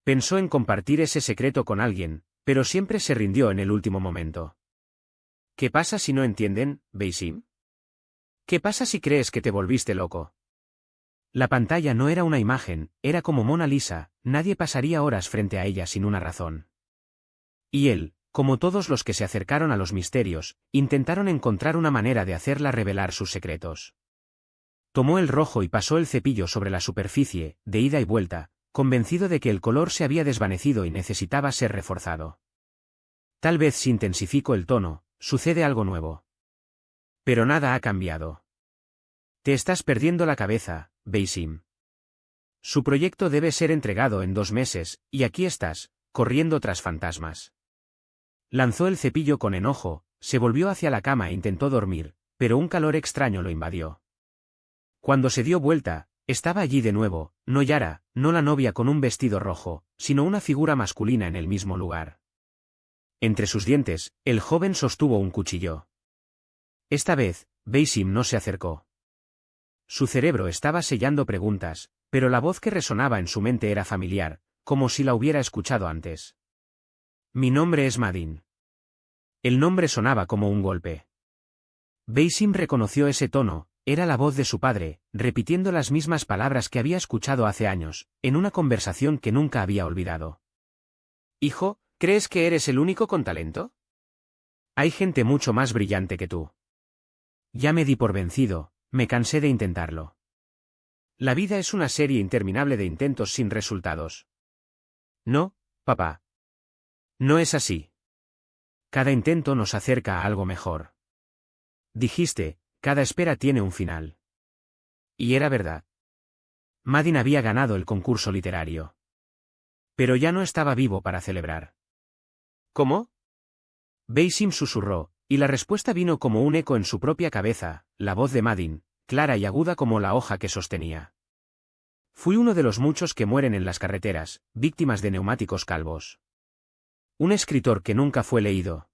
Pensó en compartir ese secreto con alguien, pero siempre se rindió en el último momento. ¿Qué pasa si no entienden, Basim? ¿Qué pasa si crees que te volviste loco? La pantalla no era una imagen, era como Mona Lisa, nadie pasaría horas frente a ella sin una razón. Y él, como todos los que se acercaron a los misterios, intentaron encontrar una manera de hacerla revelar sus secretos. Tomó el rojo y pasó el cepillo sobre la superficie, de ida y vuelta, convencido de que el color se había desvanecido y necesitaba ser reforzado. Tal vez si intensifico el tono, sucede algo nuevo. Pero nada ha cambiado. Te estás perdiendo la cabeza, Basim. Su proyecto debe ser entregado en 2 meses, y aquí estás, corriendo tras fantasmas. Lanzó el cepillo con enojo, se volvió hacia la cama e intentó dormir, pero un calor extraño lo invadió. Cuando se dio vuelta, estaba allí de nuevo, no Yara, no la novia con un vestido rojo, sino una figura masculina en el mismo lugar. Entre sus dientes, el joven sostuvo un cuchillo. Esta vez, Basim no se acercó. Su cerebro estaba sellando preguntas, pero la voz que resonaba en su mente era familiar, como si la hubiera escuchado antes. Mi nombre es Madin. El nombre sonaba como un golpe. Basim reconoció ese tono, era la voz de su padre, repitiendo las mismas palabras que había escuchado hace años, en una conversación que nunca había olvidado. Hijo, ¿crees que eres el único con talento? Hay gente mucho más brillante que tú. Ya me di por vencido, me cansé de intentarlo. La vida es una serie interminable de intentos sin resultados. No, papá. No es así. Cada intento nos acerca a algo mejor. Dijiste, cada espera tiene un final. Y era verdad. Madin había ganado el concurso literario. Pero ya no estaba vivo para celebrar. ¿Cómo? Basim susurró, y la respuesta vino como un eco en su propia cabeza, la voz de Madin, clara y aguda como la hoja que sostenía. Fui uno de los muchos que mueren en las carreteras, víctimas de neumáticos calvos. Un escritor que nunca fue leído.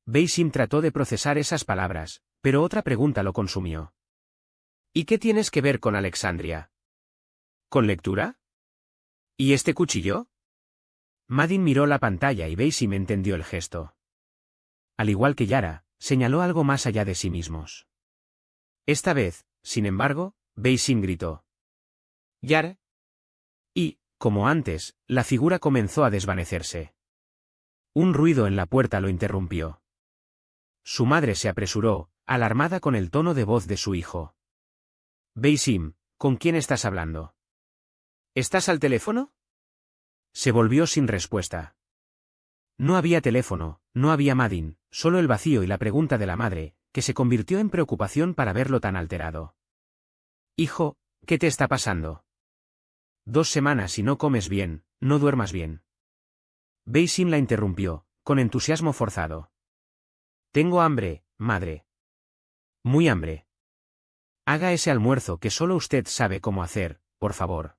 Basim trató de procesar esas palabras, pero otra pregunta lo consumió. ¿Y qué tienes que ver con Alexandria? ¿Con lectura? ¿Y este cuchillo? Madin miró la pantalla y Basim entendió el gesto. Al igual que Yara, señaló algo más allá de sí mismos. Esta vez, sin embargo, Basim gritó. Yara. Y, como antes, la figura comenzó a desvanecerse. Un ruido en la puerta lo interrumpió. Su madre se apresuró, alarmada con el tono de voz de su hijo. Basim, ¿con quién estás hablando? ¿Estás al teléfono? Se volvió sin respuesta. No había teléfono, no había Madin, solo el vacío y la pregunta de la madre, que se convirtió en preocupación para verlo tan alterado. Hijo, ¿qué te está pasando? 2 semanas y no comes bien, no duermas bien. Basim la interrumpió, con entusiasmo forzado. Tengo hambre, madre. Muy hambre. Haga ese almuerzo que solo usted sabe cómo hacer, por favor.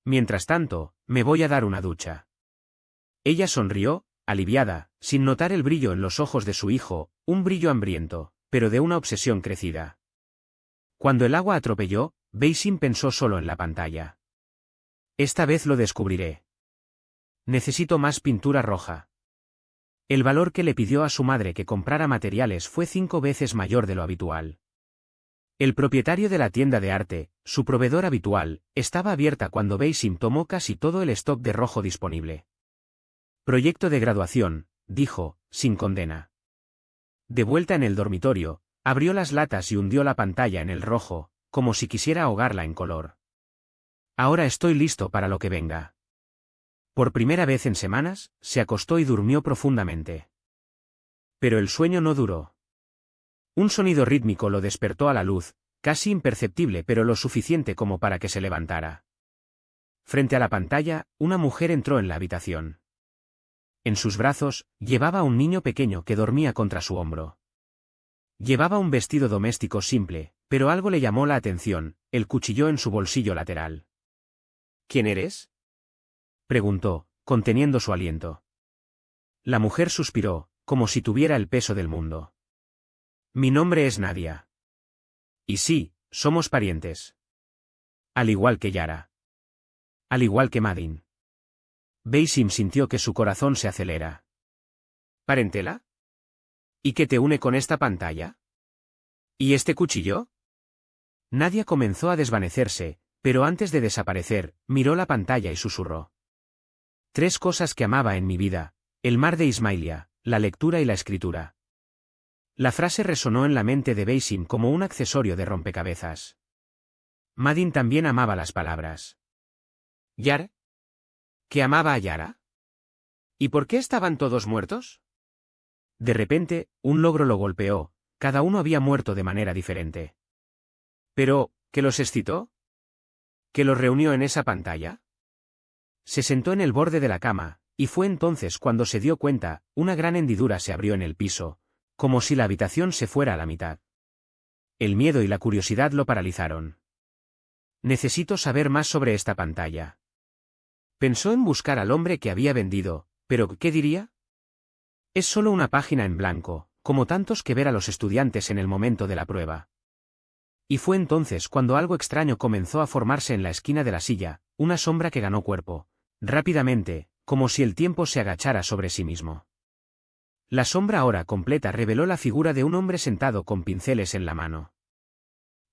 Mientras tanto, me voy a dar una ducha. Ella sonrió, aliviada, sin notar el brillo en los ojos de su hijo, un brillo hambriento, pero de una obsesión crecida. Cuando el agua atropelló, Basim pensó solo en la pantalla. Esta vez lo descubriré. Necesito más pintura roja. El valor que le pidió a su madre que comprara materiales fue 5 veces mayor de lo habitual. El propietario de la tienda de arte, su proveedor habitual, estaba abierta cuando Basim tomó casi todo el stock de rojo disponible. Proyecto de graduación, dijo, sin condena. De vuelta en el dormitorio, abrió las latas y hundió la pantalla en el rojo, como si quisiera ahogarla en color. Ahora estoy listo para lo que venga. Por primera vez en semanas, se acostó y durmió profundamente. Pero el sueño no duró. Un sonido rítmico lo despertó a la luz, casi imperceptible pero lo suficiente como para que se levantara. Frente a la pantalla, una mujer entró en la habitación. En sus brazos, llevaba a un niño pequeño que dormía contra su hombro. Llevaba un vestido doméstico simple, pero algo le llamó la atención, el cuchillo en su bolsillo lateral. ¿Quién eres? Preguntó, conteniendo su aliento. La mujer suspiró, como si tuviera el peso del mundo. Mi nombre es Nadia. Y sí, somos parientes. Al igual que Yara. Al igual que Madin. Basim sintió que su corazón se acelera. ¿Parentela? ¿Y qué te une con esta pantalla? ¿Y este cuchillo? Nadia comenzó a desvanecerse, pero antes de desaparecer, miró la pantalla y susurró. 3 cosas que amaba en mi vida: el mar de Ismailia, la lectura y la escritura. La frase resonó en la mente de Basim como un accesorio de rompecabezas. Madin también amaba las palabras. ¿Yara? ¿Que amaba a Yara? ¿Y por qué estaban todos muertos? De repente, un logro lo golpeó, cada uno había muerto de manera diferente. Pero, ¿qué los excitó? ¿Qué los reunió en esa pantalla? Se sentó en el borde de la cama, y fue entonces cuando se dio cuenta, una gran hendidura se abrió en el piso, como si la habitación se fuera a la mitad. El miedo y la curiosidad lo paralizaron. Necesito saber más sobre esta pantalla. Pensó en buscar al hombre que había vendido, pero ¿qué diría? Es solo una página en blanco, como tantos que ver a los estudiantes en el momento de la prueba. Y fue entonces cuando algo extraño comenzó a formarse en la esquina de la silla, una sombra que ganó cuerpo, rápidamente, como si el tiempo se agachara sobre sí mismo. La sombra ahora completa reveló la figura de un hombre sentado con pinceles en la mano.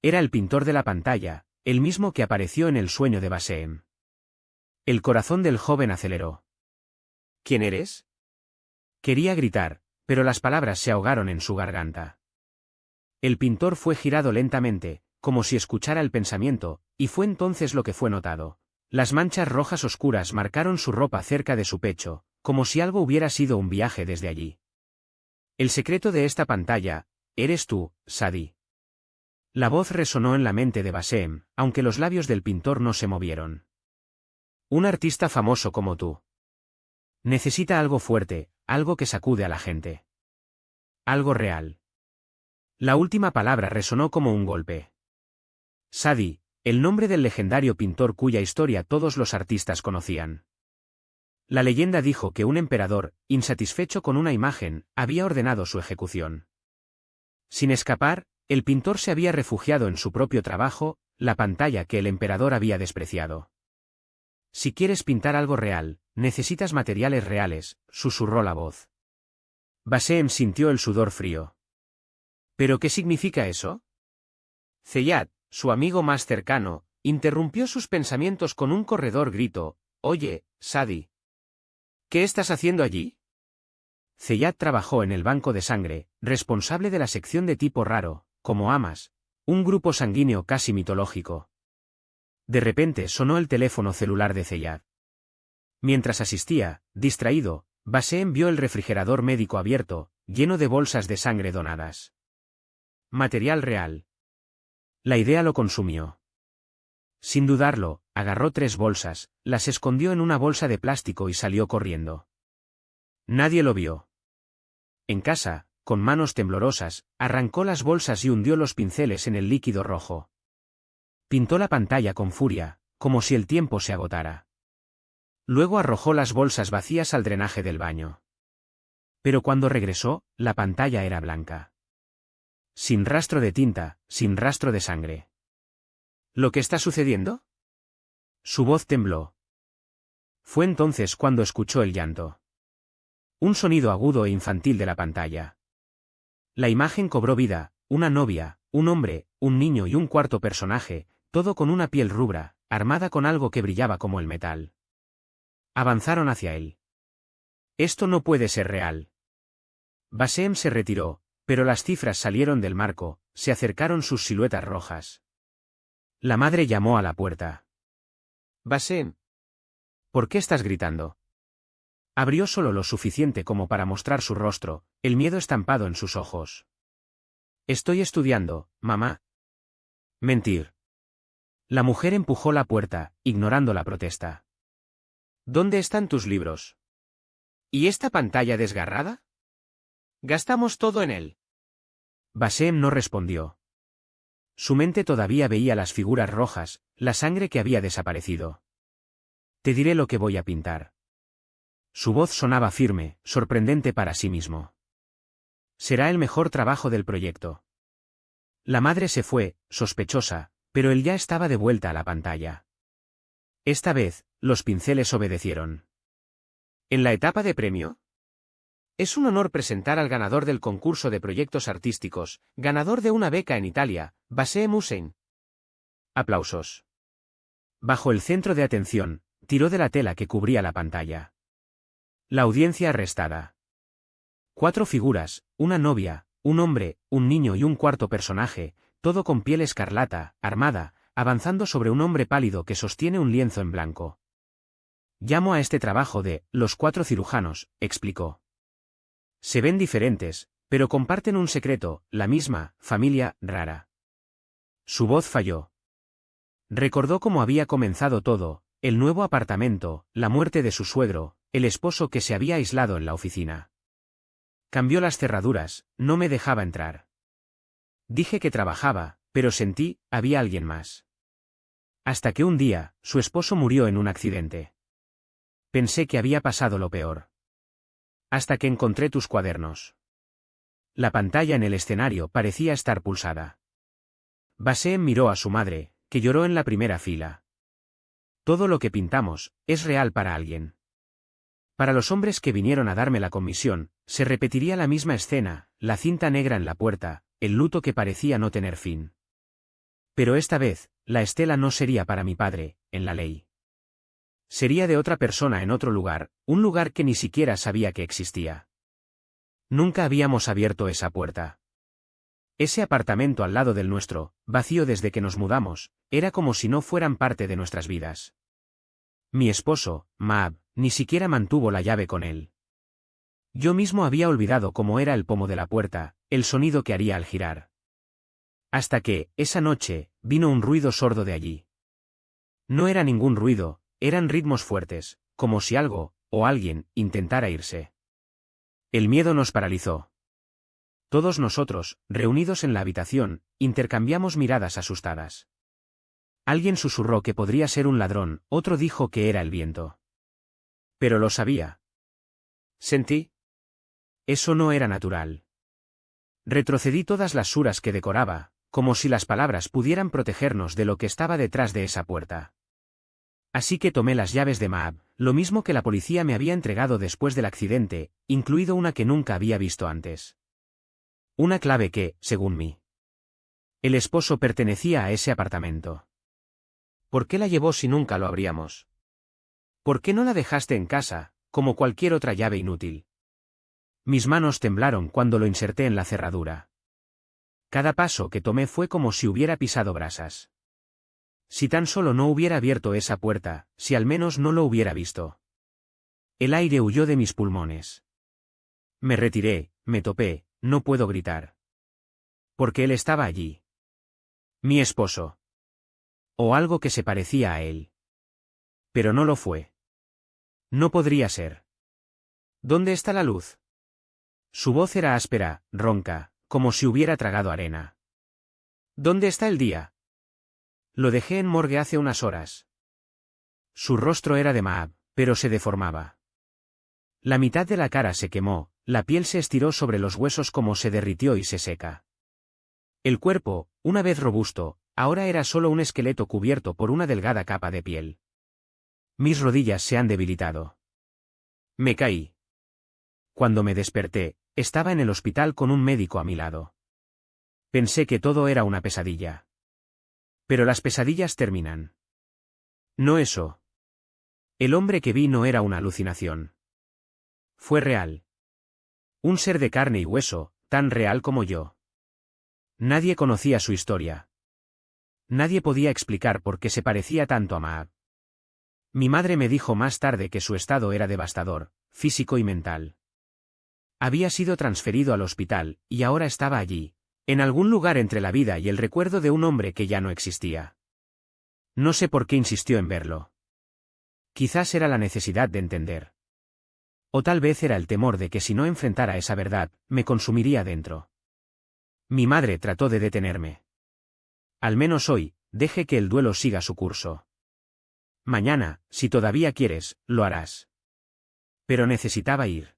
Era el pintor de la pantalla, el mismo que apareció en el sueño de Baseem. El corazón del joven aceleró. ¿Quién eres? Quería gritar, pero las palabras se ahogaron en su garganta. El pintor fue girado lentamente, como si escuchara el pensamiento, y fue entonces lo que fue notado. Las manchas rojas oscuras marcaron su ropa cerca de su pecho, como si algo hubiera sido un viaje desde allí. El secreto de esta pantalla, eres tú, Sadi. La voz resonó en la mente de Baseem, aunque los labios del pintor no se movieron. Un artista famoso como tú. Necesita algo fuerte, algo que sacude a la gente. Algo real. La última palabra resonó como un golpe. Sadi, el nombre del legendario pintor cuya historia todos los artistas conocían. La leyenda dijo que un emperador, insatisfecho con una imagen, había ordenado su ejecución. Sin escapar, el pintor se había refugiado en su propio trabajo, la pantalla que el emperador había despreciado. Si quieres pintar algo real, necesitas materiales reales, susurró la voz. Baseem sintió el sudor frío. ¿Pero qué significa eso? Zeyat, su amigo más cercano, interrumpió sus pensamientos con un corredor grito: «Oye, Sadi. ¿Qué estás haciendo allí?» Zeyat trabajó en el banco de sangre, responsable de la sección de tipo raro, como Amas, un grupo sanguíneo casi mitológico. De repente sonó el teléfono celular de Zeyat. Mientras asistía, distraído, Baseem vio el refrigerador médico abierto, lleno de bolsas de sangre donadas. Material real. La idea lo consumió. Sin dudarlo, agarró 3 bolsas, las escondió en una bolsa de plástico y salió corriendo. Nadie lo vio. En casa, con manos temblorosas, arrancó las bolsas y hundió los pinceles en el líquido rojo. Pintó la pantalla con furia, como si el tiempo se agotara. Luego arrojó las bolsas vacías al drenaje del baño. Pero cuando regresó, la pantalla era blanca. Sin rastro de tinta, sin rastro de sangre. ¿Lo que está sucediendo? Su voz tembló. Fue entonces cuando escuchó el llanto. Un sonido agudo e infantil de la pantalla. La imagen cobró vida, una novia, un hombre, un niño y un cuarto personaje, todo con una piel rubra, armada con algo que brillaba como el metal. Avanzaron hacia él. Esto no puede ser real. Baseem se retiró, pero las cifras salieron del marco, se acercaron sus siluetas rojas. La madre llamó a la puerta. Baseem. ¿Por qué estás gritando? Abrió solo lo suficiente como para mostrar su rostro, el miedo estampado en sus ojos. Estoy estudiando, mamá. Mentir. La mujer empujó la puerta, ignorando la protesta. ¿Dónde están tus libros? ¿Y esta pantalla desgarrada? Gastamos todo en él. Baseem no respondió. Su mente todavía veía las figuras rojas, la sangre que había desaparecido. Te diré lo que voy a pintar. Su voz sonaba firme, sorprendente para sí mismo. Será el mejor trabajo del proyecto. La madre se fue, sospechosa, pero él ya estaba de vuelta a la pantalla. Esta vez, los pinceles obedecieron. ¿En la etapa de premio? Es un honor presentar al ganador del concurso de proyectos artísticos, ganador de una beca en Italia, Bassem Hussein. Aplausos. Bajo el centro de atención, tiró de la tela que cubría la pantalla. La audiencia arrestada. 4 figuras, una novia, un hombre, un niño y un cuarto personaje, todo con piel escarlata, armada, avanzando sobre un hombre pálido que sostiene un lienzo en blanco. Llamo a este trabajo de Los 4 cirujanos, explicó. Se ven diferentes, pero comparten un secreto, la misma familia rara. Su voz falló. Recordó cómo había comenzado todo, el nuevo apartamento, la muerte de su suegro, el esposo que se había aislado en la oficina. Cambió las cerraduras, no me dejaba entrar. Dije que trabajaba, pero sentí, había alguien más. Hasta que un día, su esposo murió en un accidente. Pensé que había pasado lo peor. Hasta que encontré tus cuadernos. La pantalla en el escenario parecía estar pulsada. Bassem miró a su madre, que lloró en la primera fila. Todo lo que pintamos, es real para alguien. Para los hombres que vinieron a darme la comisión, se repetiría la misma escena, la cinta negra en la puerta, el luto que parecía no tener fin. Pero esta vez, la estela no sería para mi padre, en la ley. Sería de otra persona en otro lugar, un lugar que ni siquiera sabía que existía. Nunca habíamos abierto esa puerta. Ese apartamento al lado del nuestro, vacío desde que nos mudamos, era como si no fueran parte de nuestras vidas. Mi esposo, Maab, ni siquiera mantuvo la llave con él. Yo mismo había olvidado cómo era el pomo de la puerta, el sonido que haría al girar. Hasta que, esa noche, vino un ruido sordo de allí. No era ningún ruido, eran ritmos fuertes, como si algo, o alguien, intentara irse. El miedo nos paralizó. Todos nosotros, reunidos en la habitación, intercambiamos miradas asustadas. Alguien susurró que podría ser un ladrón, otro dijo que era el viento. Pero lo sabía. Sentí. Eso no era natural. Retrocedí todas las suras que decoraba, como si las palabras pudieran protegernos de lo que estaba detrás de esa puerta. Así que tomé las llaves de Maab, lo mismo que la policía me había entregado después del accidente, incluido una que nunca había visto antes. Una clave que, según mí, el esposo pertenecía a ese apartamento. ¿Por qué la llevó si nunca lo abríamos? ¿Por qué no la dejaste en casa, como cualquier otra llave inútil? Mis manos temblaron cuando lo inserté en la cerradura. Cada paso que tomé fue como si hubiera pisado brasas. Si tan solo no hubiera abierto esa puerta, si al menos no lo hubiera visto. El aire huyó de mis pulmones. Me retiré, me topé, no puedo gritar. Porque él estaba allí. Mi esposo. O algo que se parecía a él. Pero no lo fue. No podría ser. ¿Dónde está la luz? Su voz era áspera, ronca, como si hubiera tragado arena. ¿Dónde está el día? Lo dejé en morgue hace unas horas. Su rostro era de Maab, pero se deformaba. La mitad de la cara se quemó, la piel se estiró sobre los huesos como se derritió y se seca. El cuerpo, una vez robusto, ahora era solo un esqueleto cubierto por una delgada capa de piel. Mis rodillas se han debilitado. Me caí. Cuando me desperté, estaba en el hospital con un médico a mi lado. Pensé que todo era una pesadilla. Pero las pesadillas terminan. No eso. El hombre que vi no era una alucinación. Fue real. Un ser de carne y hueso, tan real como yo. Nadie conocía su historia. Nadie podía explicar por qué se parecía tanto a Maab. Mi madre me dijo más tarde que su estado era devastador, físico y mental. Había sido transferido al hospital, y ahora estaba allí, en algún lugar entre la vida y el recuerdo de un hombre que ya no existía. No sé por qué insistió en verlo. Quizás era la necesidad de entender. O tal vez era el temor de que si no enfrentara esa verdad, me consumiría dentro. Mi madre trató de detenerme. Al menos hoy, deje que el duelo siga su curso. Mañana, si todavía quieres, lo harás. Pero necesitaba ir.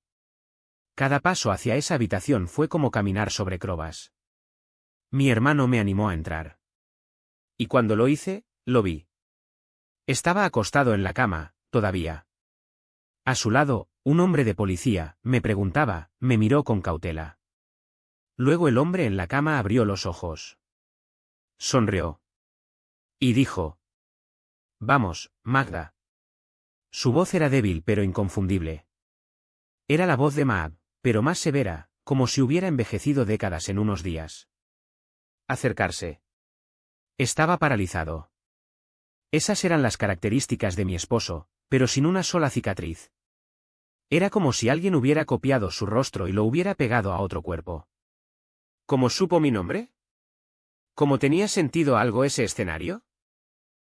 Cada paso hacia esa habitación fue como caminar sobre cropas. Mi hermano me animó a entrar. Y cuando lo hice, lo vi. Estaba acostado en la cama, todavía. A su lado, Un hombre de policía, me preguntaba, me miró con cautela. Luego el hombre en la cama abrió los ojos. Sonrió. Y dijo: «Vamos, Magda». Su voz era débil pero inconfundible. Era la voz de Maab, pero más severa, como si hubiera envejecido décadas en unos días. Acercarse. Estaba paralizado. Esas eran las características de mi esposo, pero sin una sola cicatriz. Era como si alguien hubiera copiado su rostro y lo hubiera pegado a otro cuerpo. ¿Cómo supo mi nombre? ¿Cómo tenía sentido algo ese escenario?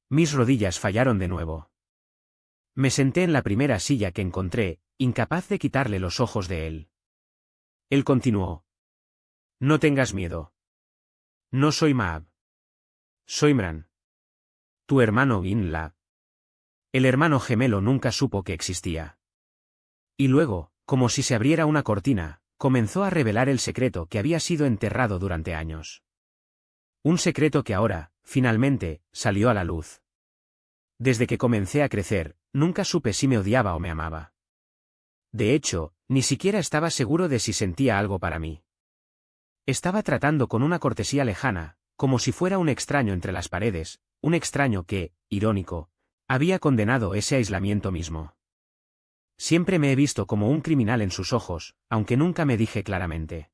Mis rodillas fallaron de nuevo. Me senté en la primera silla que encontré, incapaz de quitarle los ojos de él. Él continuó: «No tengas miedo. No soy Maab. Soy Mran. Tu hermano Bin-La». El hermano gemelo nunca supo que existía. Y luego, como si se abriera una cortina, comenzó a revelar el secreto que había sido enterrado durante años. Un secreto que ahora, finalmente, salió a la luz. Desde que comencé a crecer, nunca supe si me odiaba o me amaba. De hecho, ni siquiera estaba seguro de si sentía algo para mí. Estaba tratando con una cortesía lejana, como si fuera un extraño entre las paredes, un extraño que, irónico, había condenado ese aislamiento mismo. Siempre me he visto como un criminal en sus ojos, aunque nunca me dije claramente.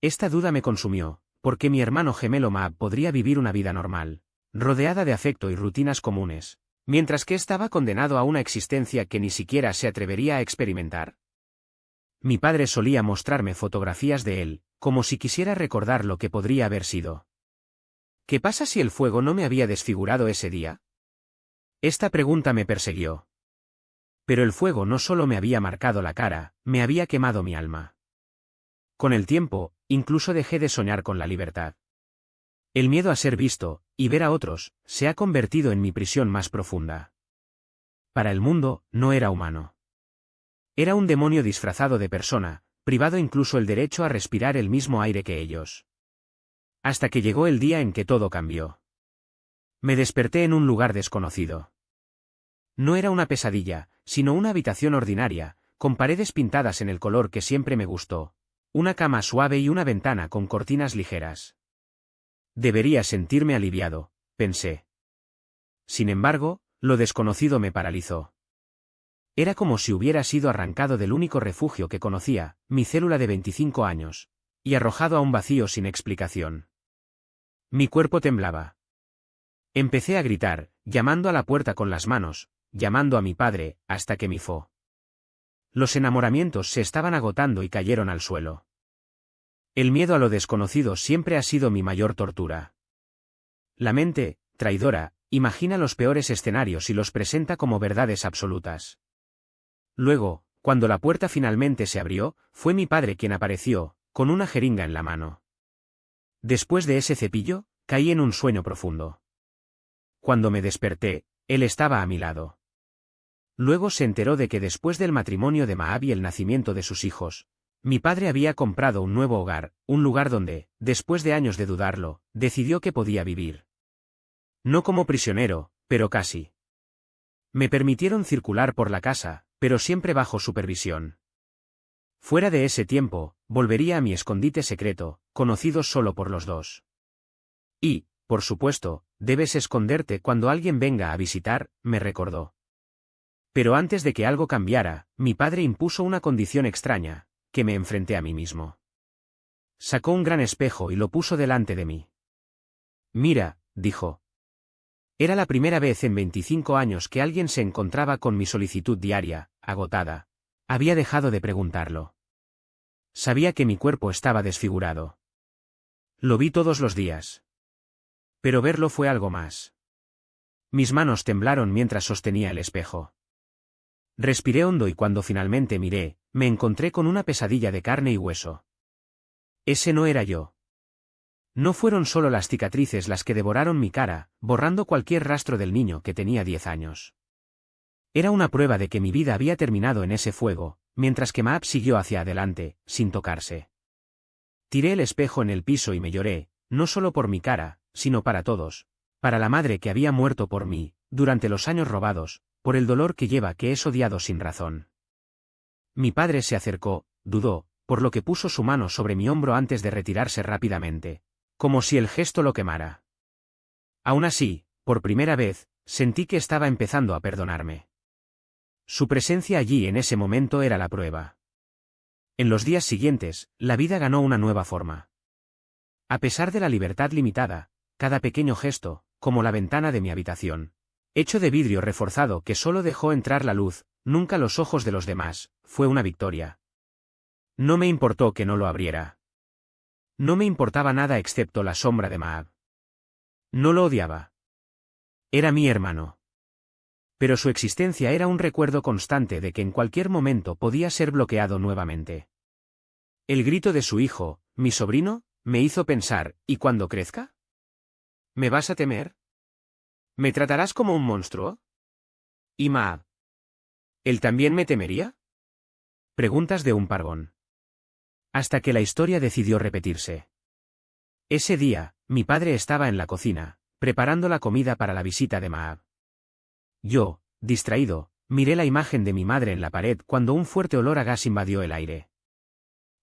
Esta duda me consumió, porque mi hermano gemelo Maab podría vivir una vida normal, rodeada de afecto y rutinas comunes, mientras que estaba condenado a una existencia que ni siquiera se atrevería a experimentar. Mi padre solía mostrarme fotografías de él, como si quisiera recordar lo que podría haber sido. ¿Qué pasa si el fuego no me había desfigurado ese día? Esta pregunta me persiguió. Pero el fuego no solo me había marcado la cara, me había quemado mi alma. Con el tiempo, incluso dejé de soñar con la libertad. El miedo a ser visto, y ver a otros, se ha convertido en mi prisión más profunda. Para el mundo, no era humano. Era un demonio disfrazado de persona, privado incluso el derecho a respirar el mismo aire que ellos. Hasta que llegó el día en que todo cambió. Me desperté en un lugar desconocido. No era una pesadilla, sino una habitación ordinaria, con paredes pintadas en el color que siempre me gustó, una cama suave y una ventana con cortinas ligeras. Debería sentirme aliviado, pensé. Sin embargo, lo desconocido me paralizó. Era como si hubiera sido arrancado del único refugio que conocía, mi célula de 25 años, y arrojado a un vacío sin explicación. Mi cuerpo temblaba. Empecé a gritar, llamando a la puerta con las manos, llamando a mi padre, hasta que mifó. Los enamoramientos se estaban agotando y cayeron al suelo. El miedo a lo desconocido siempre ha sido mi mayor tortura. La mente, traidora, imagina los peores escenarios y los presenta como verdades absolutas. Luego, cuando la puerta finalmente se abrió, fue mi padre quien apareció, con una jeringa en la mano. Después de ese cepillo, caí en un sueño profundo. Cuando me desperté, él estaba a mi lado. Luego se enteró de que después del matrimonio de Maab y el nacimiento de sus hijos, mi padre había comprado un nuevo hogar, un lugar donde, después de años de dudarlo, decidió que podía vivir. No como prisionero, pero casi. Me permitieron circular por la casa, pero siempre bajo supervisión. Fuera de ese tiempo, volvería a mi escondite secreto, conocido solo por los dos. Y, por supuesto, debes esconderte cuando alguien venga a visitar, me recordó. Pero antes de que algo cambiara, mi padre impuso una condición extraña, que me enfrenté a mí mismo. Sacó un gran espejo y lo puso delante de mí. «Mira», dijo. Era la primera vez en 25 años que alguien se encontraba con mi solicitud diaria, agotada. Había dejado de preguntarlo. Sabía que mi cuerpo estaba desfigurado. Lo vi todos los días. Pero verlo fue algo más. Mis manos temblaron mientras sostenía el espejo. Respiré hondo y cuando finalmente miré, me encontré con una pesadilla de carne y hueso. Ese no era yo. No fueron solo las cicatrices las que devoraron mi cara, borrando cualquier rastro del niño que tenía 10 años. Era una prueba de que mi vida había terminado en ese fuego, mientras que Maab siguió hacia adelante, sin tocarse. Tiré el espejo en el piso y me lloré, no solo por mi cara, sino para todos, para la madre que había muerto por mí, durante los años robados, por el dolor que lleva que es odiado sin razón. Mi padre se acercó, dudó, por lo que puso su mano sobre mi hombro antes de retirarse rápidamente, como si el gesto lo quemara. Aún así, por primera vez, sentí que estaba empezando a perdonarme. Su presencia allí en ese momento era la prueba. En los días siguientes, la vida ganó una nueva forma. A pesar de la libertad limitada, cada pequeño gesto, como la ventana de mi habitación, hecho de vidrio reforzado que solo dejó entrar la luz, nunca los ojos de los demás, fue una victoria. No me importó que no lo abriera. No me importaba nada excepto la sombra de Maab. No lo odiaba. Era mi hermano. Pero su existencia era un recuerdo constante de que en cualquier momento podía ser bloqueado nuevamente. El grito de su hijo, mi sobrino, me hizo pensar, ¿y cuando crezca? ¿Me vas a temer? ¿Me tratarás como un monstruo? ¿Y Maab? ¿Él también me temería? Preguntas de un parvón. Hasta que la historia decidió repetirse. Ese día, mi padre estaba en la cocina, preparando la comida para la visita de Maab. Yo, distraído, miré la imagen de mi madre en la pared cuando un fuerte olor a gas invadió el aire.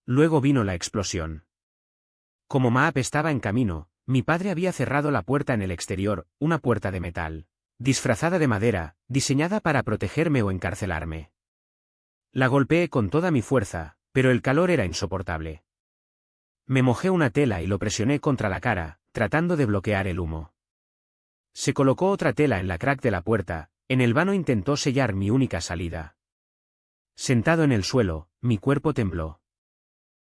Luego vino la explosión. Como Maab estaba en camino, mi padre había cerrado la puerta en el exterior, una puerta de metal, disfrazada de madera, diseñada para protegerme o encarcelarme. La golpeé con toda mi fuerza, pero el calor era insoportable. Me mojé una tela y lo presioné contra la cara, tratando de bloquear el humo. Se colocó otra tela en la crack de la puerta, en el vano intentó sellar mi única salida. Sentado en el suelo, mi cuerpo tembló.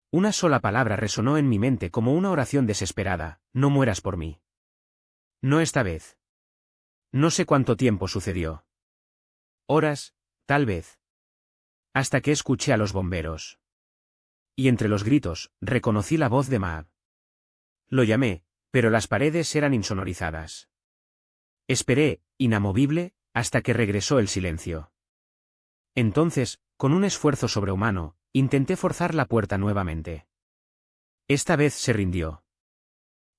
Una sola palabra resonó en mi mente como una oración desesperada: no mueras por mí. No esta vez. No sé cuánto tiempo sucedió. Horas, tal vez. Hasta que escuché a los bomberos. Y entre los gritos, reconocí la voz de Maab. Lo llamé, pero las paredes eran insonorizadas. Esperé, inamovible, hasta que regresó el silencio. Entonces, con un esfuerzo sobrehumano, intenté forzar la puerta nuevamente. Esta vez se rindió.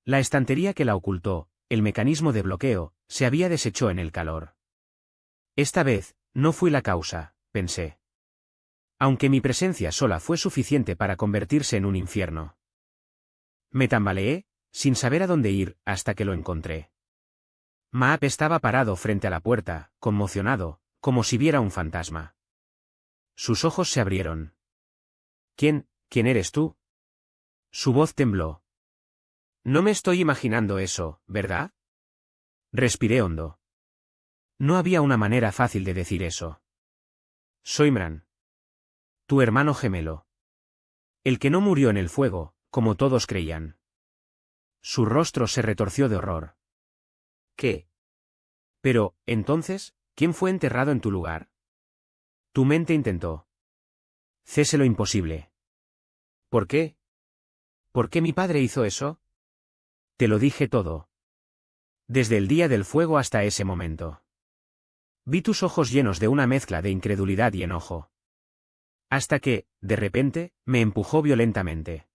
La estantería que la ocultó, el mecanismo de bloqueo, se había deshecho en el calor. Esta vez, no fui la causa, pensé. Aunque mi presencia sola fue suficiente para convertirse en un infierno. Me tambaleé, sin saber a dónde ir, hasta que lo encontré. Maab estaba parado frente a la puerta, conmocionado, como si viera un fantasma. Sus ojos se abrieron. ¿Quién eres tú? Su voz tembló. No me estoy imaginando eso, ¿verdad? Respiré hondo. No había una manera fácil de decir eso. Soy Mran. Tu hermano gemelo. El que no murió en el fuego, como todos creían. Su rostro se retorció de horror. ¿Qué? Pero, entonces, ¿quién fue enterrado en tu lugar? Tu mente intentó. Cese lo imposible. ¿Por qué? ¿Por qué mi padre hizo eso? Te lo dije todo. Desde el día del fuego hasta ese momento. Vi tus ojos llenos de una mezcla de incredulidad y enojo. Hasta que, de repente, me empujó violentamente.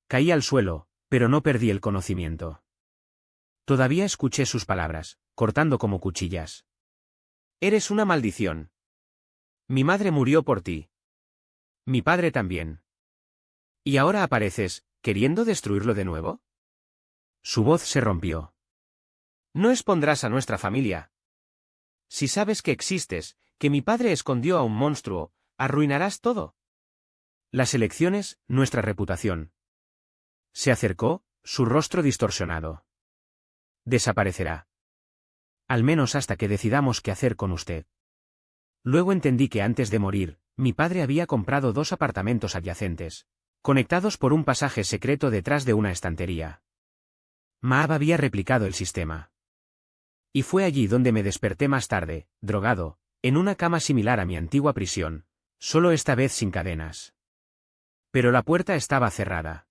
Caí al suelo, pero no perdí el conocimiento. Todavía escuché sus palabras, cortando como cuchillas. Eres una maldición. Mi madre murió por ti. Mi padre también. ¿Y ahora apareces, queriendo destruirlo de nuevo? Su voz se rompió. No expondrás a nuestra familia. Si sabes que existes, que mi padre escondió a un monstruo, arruinarás todo. Las elecciones, nuestra reputación. Se acercó, su rostro distorsionado. Desaparecerá. Al menos hasta que decidamos qué hacer con usted. Luego entendí que antes de morir, mi padre había comprado 2 apartamentos adyacentes, conectados por un pasaje secreto detrás de una estantería. Maab había replicado el sistema. Y fue allí donde me desperté más tarde, drogado, en una cama similar a mi antigua prisión, solo esta vez sin cadenas. Pero la puerta estaba cerrada.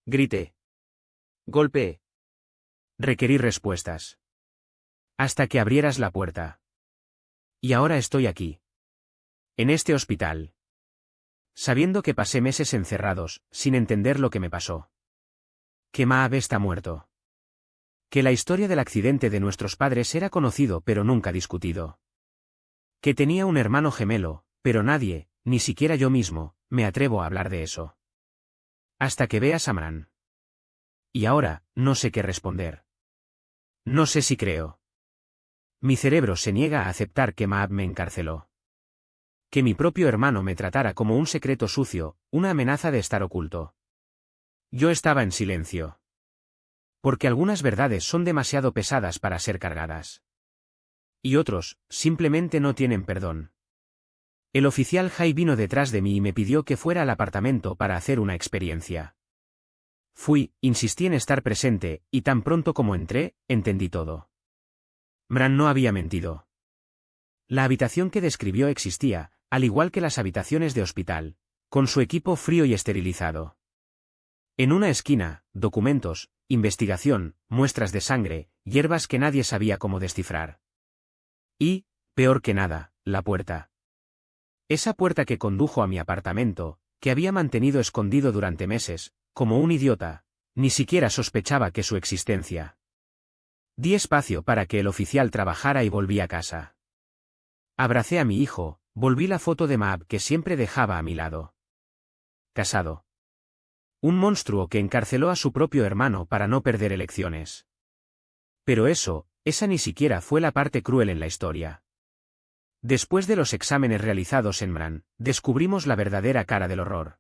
Grité. Golpeé. Requerí respuestas. Hasta que abrieras la puerta. Y ahora estoy aquí. En este hospital. Sabiendo que pasé meses encerrados, sin entender lo que me pasó. Que Maab está muerto. Que la historia del accidente de nuestros padres era conocido pero nunca discutido. Que tenía un hermano gemelo, pero nadie, ni siquiera yo mismo, me atrevo a hablar de eso. Hasta que veas a Mran. Y ahora, no sé qué responder. No sé si creo. Mi cerebro se niega a aceptar que Maab me encarceló. Que mi propio hermano me tratara como un secreto sucio, una amenaza de estar oculto. Yo estaba en silencio. Porque algunas verdades son demasiado pesadas para ser cargadas. Y otros, simplemente no tienen perdón. El oficial Jai vino detrás de mí y me pidió que fuera al apartamento para hacer una experiencia. Fui, insistí en estar presente, y tan pronto como entré, entendí todo. Mran no había mentido. La habitación que describió existía, al igual que las habitaciones de hospital, con su equipo frío y esterilizado. En una esquina, documentos, investigación, muestras de sangre, hierbas que nadie sabía cómo descifrar. Y, peor que nada, la puerta. Esa puerta que condujo a mi apartamento, que había mantenido escondido durante meses, como un idiota, ni siquiera sospechaba que su existencia. Di espacio para que el oficial trabajara y volví a casa. Abracé a mi hijo, volví la foto de Maab que siempre dejaba a mi lado. Casado. Un monstruo que encarceló a su propio hermano para no perder elecciones. Pero esa ni siquiera fue la parte cruel en la historia. Después de los exámenes realizados en Mran, descubrimos la verdadera cara del horror.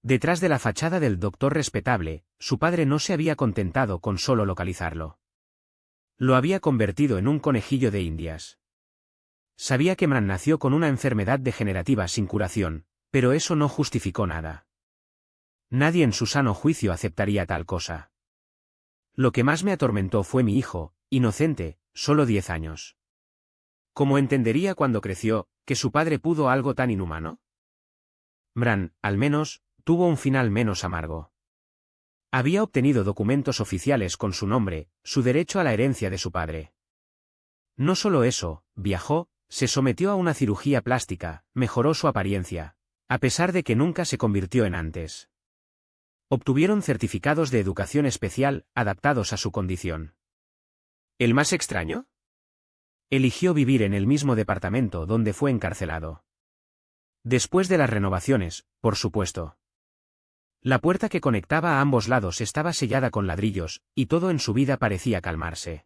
Detrás de la fachada del doctor respetable, su padre no se había contentado con solo localizarlo. Lo había convertido en un conejillo de Indias. Sabía que Mran nació con una enfermedad degenerativa sin curación, pero eso no justificó nada. Nadie en su sano juicio aceptaría tal cosa. Lo que más me atormentó fue mi hijo, inocente, solo 10 años. ¿Cómo entendería cuando creció, que su padre pudo algo tan inhumano? Mran, al menos, tuvo un final menos amargo. Había obtenido documentos oficiales con su nombre, su derecho a la herencia de su padre. No solo eso, viajó, se sometió a una cirugía plástica, mejoró su apariencia, a pesar de que nunca se convirtió en antes. Obtuvieron certificados de educación especial, adaptados a su condición. ¿El más extraño? Eligió vivir en el mismo departamento donde fue encarcelado. Después de las renovaciones, por supuesto. La puerta que conectaba a ambos lados estaba sellada con ladrillos, y todo en su vida parecía calmarse.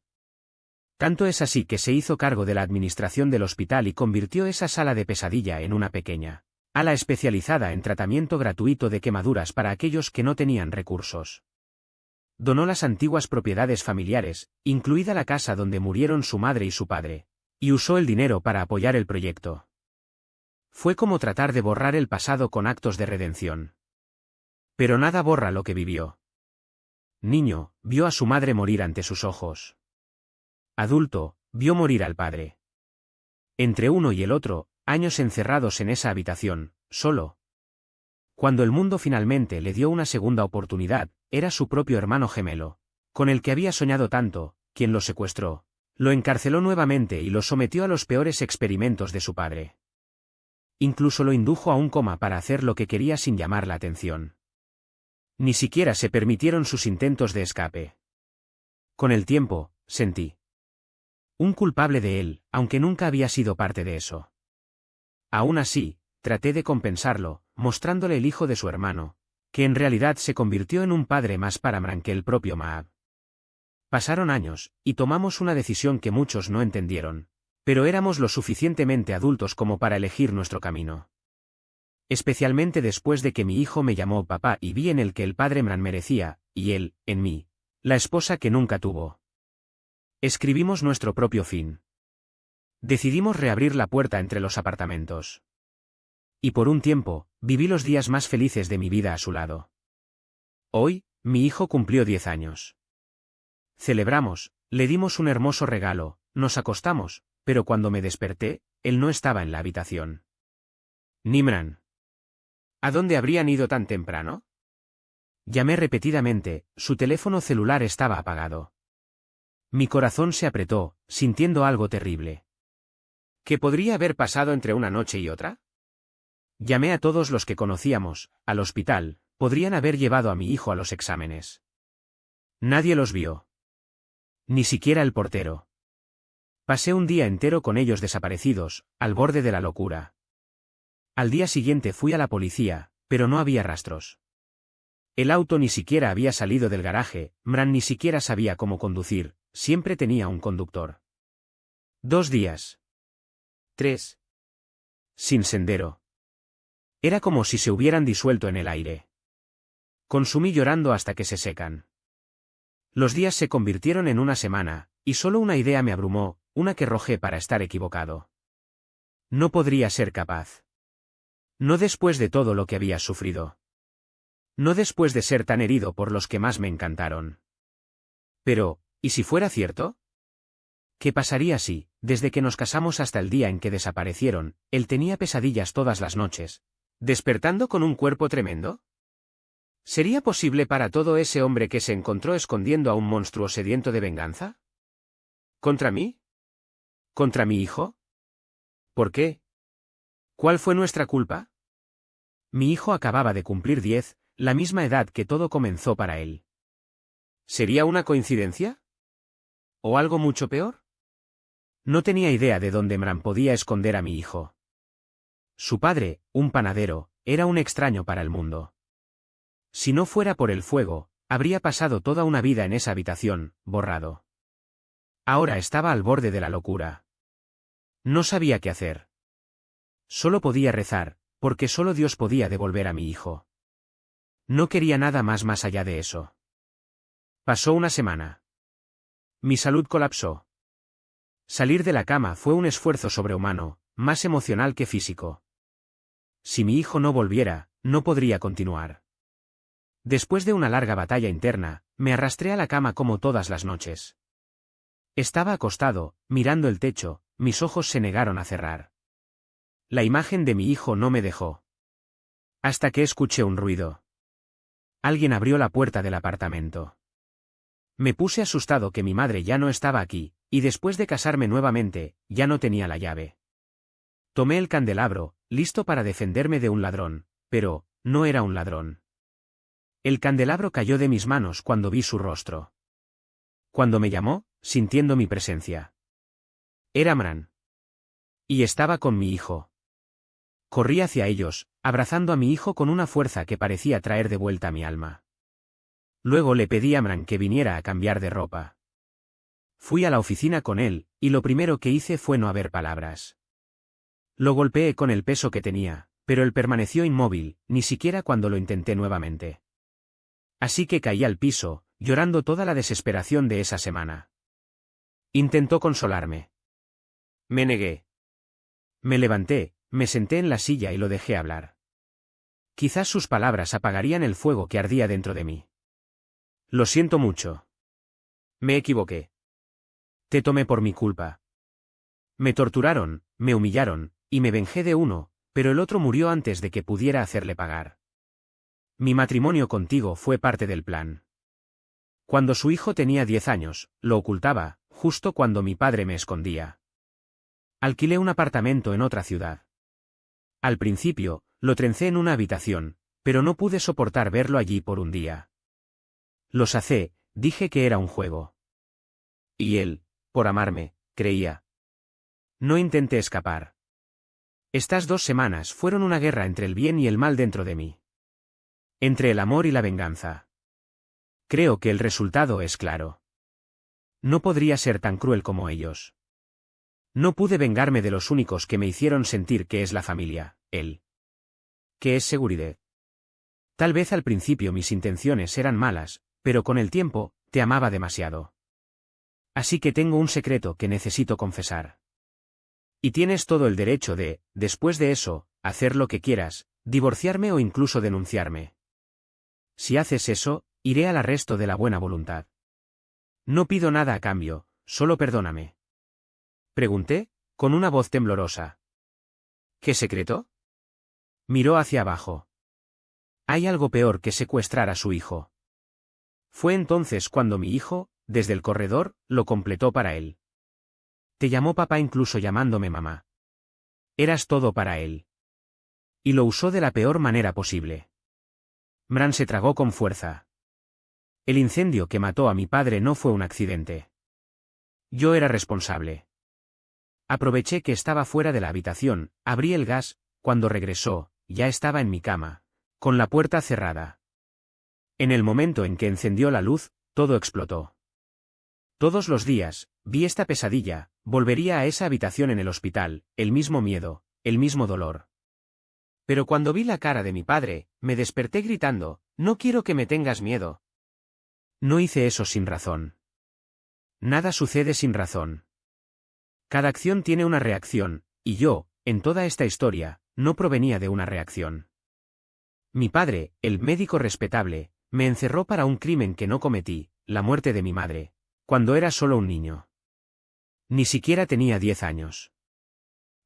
Tanto es así que se hizo cargo de la administración del hospital y convirtió esa sala de pesadilla en una pequeña ala especializada en tratamiento gratuito de quemaduras para aquellos que no tenían recursos. Donó las antiguas propiedades familiares, incluida la casa donde murieron su madre y su padre, y usó el dinero para apoyar el proyecto. Fue como tratar de borrar el pasado con actos de redención. Pero nada borra lo que vivió. Niño, vio a su madre morir ante sus ojos. Adulto, vio morir al padre. Entre uno y el otro, años encerrados en esa habitación, solo. Cuando el mundo finalmente le dio una segunda oportunidad, era su propio hermano gemelo, con el que había soñado tanto, quien lo secuestró, lo encarceló nuevamente y lo sometió a los peores experimentos de su padre. Incluso lo indujo a un coma para hacer lo que quería sin llamar la atención. Ni siquiera se permitieron sus intentos de escape. Con el tiempo, sentí un culpable de él, aunque nunca había sido parte de eso. Aún así, traté de compensarlo, mostrándole el hijo de su hermano, que en realidad se convirtió en un padre más para Mran que el propio Maab. Pasaron años, y tomamos una decisión que muchos no entendieron, pero éramos lo suficientemente adultos como para elegir nuestro camino. Especialmente después de que mi hijo me llamó papá y vi en el que el padre Mran merecía, y él, en mí, la esposa que nunca tuvo. Escribimos nuestro propio fin. Decidimos reabrir la puerta entre los apartamentos. Y por un tiempo, viví los días más felices de mi vida a su lado. Hoy, mi hijo cumplió 10 años. Celebramos, le dimos un hermoso regalo, nos acostamos, pero cuando me desperté, él no estaba en la habitación. Ni Mran. ¿A dónde habrían ido tan temprano? Llamé repetidamente, su teléfono celular estaba apagado. Mi corazón se apretó, sintiendo algo terrible. ¿Qué podría haber pasado entre una noche y otra? Llamé a todos los que conocíamos, al hospital, podrían haber llevado a mi hijo a los exámenes. Nadie los vio. Ni siquiera el portero. Pasé un día entero con ellos desaparecidos, al borde de la locura. Al día siguiente fui a la policía, pero no había rastros. El auto ni siquiera había salido del garaje, Mran ni siquiera sabía cómo conducir, siempre tenía un conductor. 2 días. 3. Sin sendero. Era como si se hubieran disuelto en el aire. Consumí llorando hasta que se secan. Los días se convirtieron en una semana, y solo una idea me abrumó, una que rogé para estar equivocado. No podría ser capaz. No después de todo lo que había sufrido. No después de ser tan herido por los que más me encantaron. Pero, ¿y si fuera cierto? ¿Qué pasaría si, desde que nos casamos hasta el día en que desaparecieron, él tenía pesadillas todas las noches, despertando con un cuerpo tremendo? ¿Sería posible para todo ese hombre que se encontró escondiendo a un monstruo sediento de venganza? ¿Contra mí? ¿Contra mi hijo? ¿Por qué? ¿Cuál fue nuestra culpa? Mi hijo acababa de cumplir 10, la misma edad que todo comenzó para él. ¿Sería una coincidencia? ¿O algo mucho peor? No tenía idea de dónde Mran podía esconder a mi hijo. Su padre, un panadero, era un extraño para el mundo. Si no fuera por el fuego, habría pasado toda una vida en esa habitación, borrado. Ahora estaba al borde de la locura. No sabía qué hacer. Solo podía rezar, porque solo Dios podía devolver a mi hijo. No quería nada más allá de eso. Pasó una semana. Mi salud colapsó. Salir de la cama fue un esfuerzo sobrehumano, más emocional que físico. Si mi hijo no volviera, no podría continuar. Después de una larga batalla interna, me arrastré a la cama como todas las noches. Estaba acostado, mirando el techo, mis ojos se negaron a cerrar. La imagen de mi hijo no me dejó. Hasta que escuché un ruido. Alguien abrió la puerta del apartamento. Me puse asustado que mi madre ya no estaba aquí, y después de casarme nuevamente, ya no tenía la llave. Tomé el candelabro, listo para defenderme de un ladrón, pero, no era un ladrón. El candelabro cayó de mis manos cuando vi su rostro. Cuando me llamó, sintiendo mi presencia. Era Mran. Y estaba con mi hijo. Corrí hacia ellos, abrazando a mi hijo con una fuerza que parecía traer de vuelta mi alma. Luego le pedí a Mran que viniera a cambiar de ropa. Fui a la oficina con él, y lo primero que hice fue no haber palabras. Lo golpeé con el peso que tenía, pero él permaneció inmóvil, ni siquiera cuando lo intenté nuevamente. Así que caí al piso, llorando toda la desesperación de esa semana. Intentó consolarme. Me negué. Me levanté, me senté en la silla y lo dejé hablar. Quizás sus palabras apagarían el fuego que ardía dentro de mí. Lo siento mucho. Me equivoqué. Te tomé por mi culpa. Me torturaron, me humillaron, y me vengé de uno, pero el otro murió antes de que pudiera hacerle pagar. Mi matrimonio contigo fue parte del plan. Cuando su hijo tenía 10 años, lo ocultaba, justo cuando mi padre me escondía. Alquilé un apartamento en otra ciudad. Al principio, lo trencé en una habitación, pero no pude soportar verlo allí por un día. Lo sacé, dije que era un juego. Y él, por amarme, creía. No intenté escapar. Estas 2 semanas fueron una guerra entre el bien y el mal dentro de mí. Entre el amor y la venganza. Creo que el resultado es claro. No podría ser tan cruel como ellos. No pude vengarme de los únicos que me hicieron sentir que es la familia, él. Que es seguridad. Tal vez al principio mis intenciones eran malas, pero con el tiempo, te amaba demasiado. Así que tengo un secreto que necesito confesar. Y tienes todo el derecho de, después de eso, hacer lo que quieras, divorciarme o incluso denunciarme. Si haces eso, iré al arresto de la buena voluntad. No pido nada a cambio, solo perdóname. Pregunté, con una voz temblorosa. ¿Qué secreto? Miró hacia abajo. Hay algo peor que secuestrar a su hijo. Fue entonces cuando mi hijo, desde el corredor, lo completó para él. Te llamó papá incluso llamándome mamá. Eras todo para él. Y lo usó de la peor manera posible. Mran se tragó con fuerza. El incendio que mató a mi padre no fue un accidente. Yo era responsable. Aproveché que estaba fuera de la habitación, abrí el gas, cuando regresó, ya estaba en mi cama, con la puerta cerrada. En el momento en que encendió la luz, todo explotó. Todos los días, vi esta pesadilla, volvería a esa habitación en el hospital, el mismo miedo, el mismo dolor. Pero cuando vi la cara de mi padre, me desperté gritando, «No quiero que me tengas miedo». No hice eso sin razón. Nada sucede sin razón. Cada acción tiene una reacción, y yo, en toda esta historia, no provenía de una reacción. Mi padre, el médico respetable, me encerró para un crimen que no cometí, la muerte de mi madre, cuando era solo un niño. Ni siquiera tenía 10 años.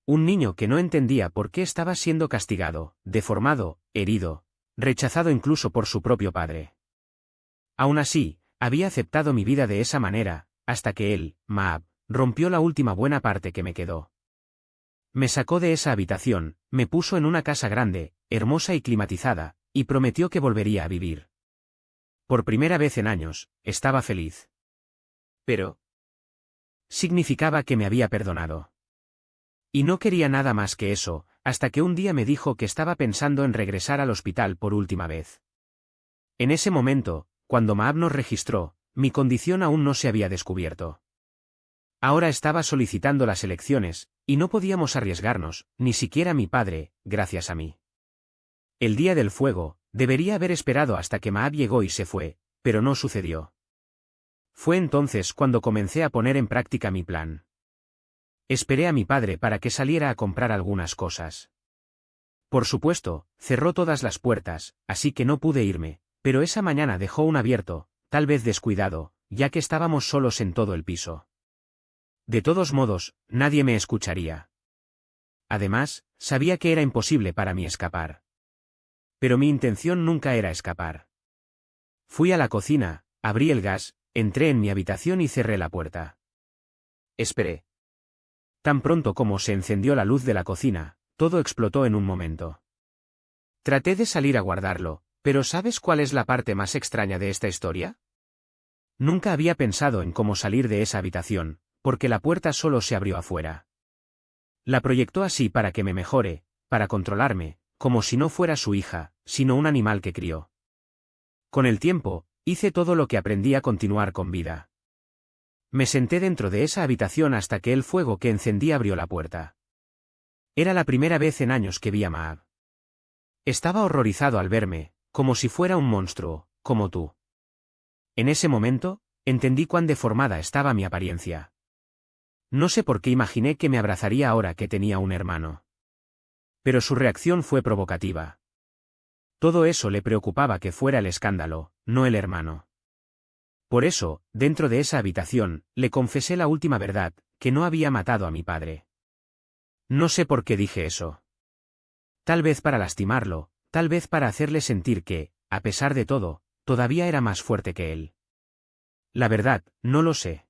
Un niño que no entendía por qué estaba siendo castigado, deformado, herido, rechazado incluso por su propio padre. Aún así, había aceptado mi vida de esa manera, hasta que él, Maab, rompió la última buena parte que me quedó. Me sacó de esa habitación, me puso en una casa grande, hermosa y climatizada, y prometió que volvería a vivir. Por primera vez en años, estaba feliz. Pero significaba que me había perdonado. Y no quería nada más que eso, hasta que un día me dijo que estaba pensando en regresar al hospital por última vez. En ese momento, cuando Maab nos registró, mi condición aún no se había descubierto. Ahora estaba solicitando las elecciones, y no podíamos arriesgarnos, ni siquiera mi padre, gracias a mí. El día del fuego, debería haber esperado hasta que Maab llegó y se fue, pero no sucedió. Fue entonces cuando comencé a poner en práctica mi plan. Esperé a mi padre para que saliera a comprar algunas cosas. Por supuesto, cerró todas las puertas, así que no pude irme, pero esa mañana dejó un abierto, tal vez descuidado, ya que estábamos solos en todo el piso. De todos modos, nadie me escucharía. Además, sabía que era imposible para mí escapar. Pero mi intención nunca era escapar. Fui a la cocina, abrí el gas, entré en mi habitación y cerré la puerta. Esperé. Tan pronto como se encendió la luz de la cocina, todo explotó en un momento. Traté de salir a guardarlo, pero ¿sabes cuál es la parte más extraña de esta historia? Nunca había pensado en cómo salir de esa habitación, porque la puerta solo se abrió afuera. La proyectó así para que me mejore, para controlarme, como si no fuera su hija, sino un animal que crió. Con el tiempo, hice todo lo que aprendí a continuar con vida. Me senté dentro de esa habitación hasta que el fuego que encendí abrió la puerta. Era la primera vez en años que vi a Maab. Estaba horrorizado al verme, como si fuera un monstruo, como tú. En ese momento, entendí cuán deformada estaba mi apariencia. No sé por qué imaginé que me abrazaría ahora que tenía un hermano. Pero su reacción fue provocativa. Todo eso le preocupaba que fuera el escándalo, no el hermano. Por eso, dentro de esa habitación, le confesé la última verdad, que no había matado a mi padre. No sé por qué dije eso. Tal vez para lastimarlo, tal vez para hacerle sentir que, a pesar de todo, todavía era más fuerte que él. La verdad, no lo sé.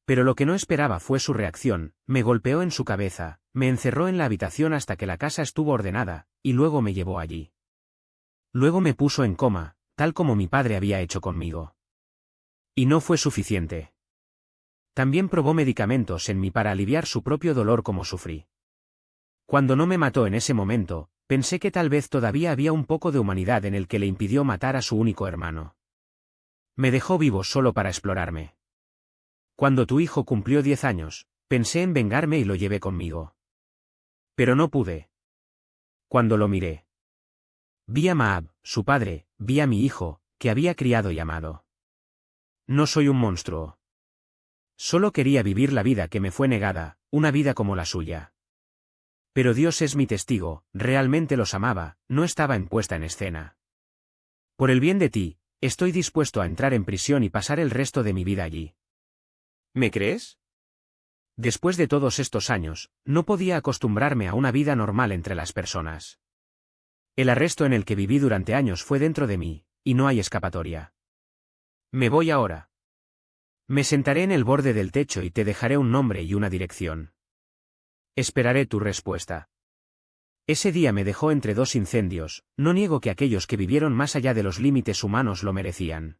Pero lo que no esperaba fue su reacción, me golpeó en su cabeza, me encerró en la habitación hasta que la casa estuvo ordenada, y luego me llevó allí. Luego me puso en coma, tal como mi padre había hecho conmigo. Y no fue suficiente. También probó medicamentos en mí para aliviar su propio dolor como sufrí. Cuando no me mató en ese momento, pensé que tal vez todavía había un poco de humanidad en el que le impidió matar a su único hermano. Me dejó vivo solo para explorarme. Cuando tu hijo cumplió 10 años, pensé en vengarme y lo llevé conmigo. Pero no pude. Cuando lo miré, vi a Maab, su padre, vi a mi hijo, que había criado y amado. No soy un monstruo. Solo quería vivir la vida que me fue negada, una vida como la suya. Pero Dios es mi testigo, realmente los amaba, no estaba en puesta en escena. Por el bien de ti, estoy dispuesto a entrar en prisión y pasar el resto de mi vida allí. ¿Me crees? Después de todos estos años, no podía acostumbrarme a una vida normal entre las personas. El arresto en el que viví durante años fue dentro de mí, y no hay escapatoria. Me voy ahora. Me sentaré en el borde del techo y te dejaré un nombre y una dirección. Esperaré tu respuesta. Ese día me dejó entre dos incendios, no niego que aquellos que vivieron más allá de los límites humanos lo merecían.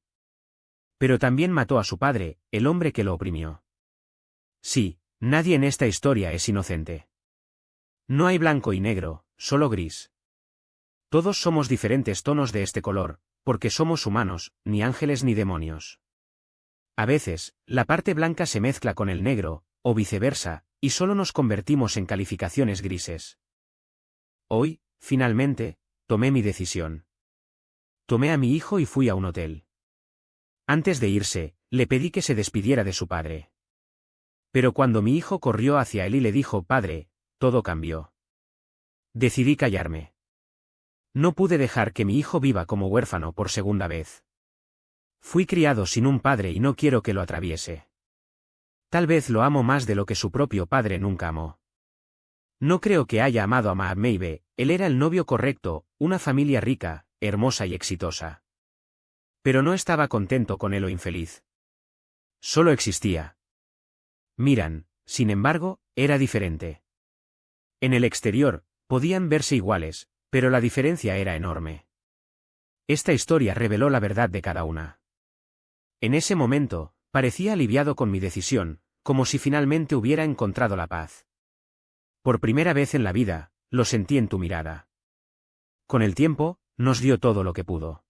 Pero también mató a su padre, el hombre que lo oprimió. Sí, nadie en esta historia es inocente. No hay blanco y negro, solo gris. Todos somos diferentes tonos de este color, porque somos humanos, ni ángeles ni demonios. A veces, la parte blanca se mezcla con el negro, o viceversa, y solo nos convertimos en calificaciones grises. Hoy, finalmente, tomé mi decisión. Tomé a mi hijo y fui a un hotel. Antes de irse, le pedí que se despidiera de su padre. Pero cuando mi hijo corrió hacia él y le dijo «Padre», todo cambió. Decidí callarme. No pude dejar que mi hijo viva como huérfano por segunda vez. Fui criado sin un padre y no quiero que lo atraviese. Tal vez lo amo más de lo que su propio padre nunca amó. No creo que haya amado a Maeve, él era el novio correcto, una familia rica, hermosa y exitosa. Pero no estaba contento con él o infeliz. Solo existía. Miran, sin embargo, era diferente. En el exterior, podían verse iguales, pero la diferencia era enorme. Esta historia reveló la verdad de cada una. En ese momento, parecía aliviado con mi decisión, como si finalmente hubiera encontrado la paz. Por primera vez en la vida, lo sentí en tu mirada. Con el tiempo, nos dio todo lo que pudo.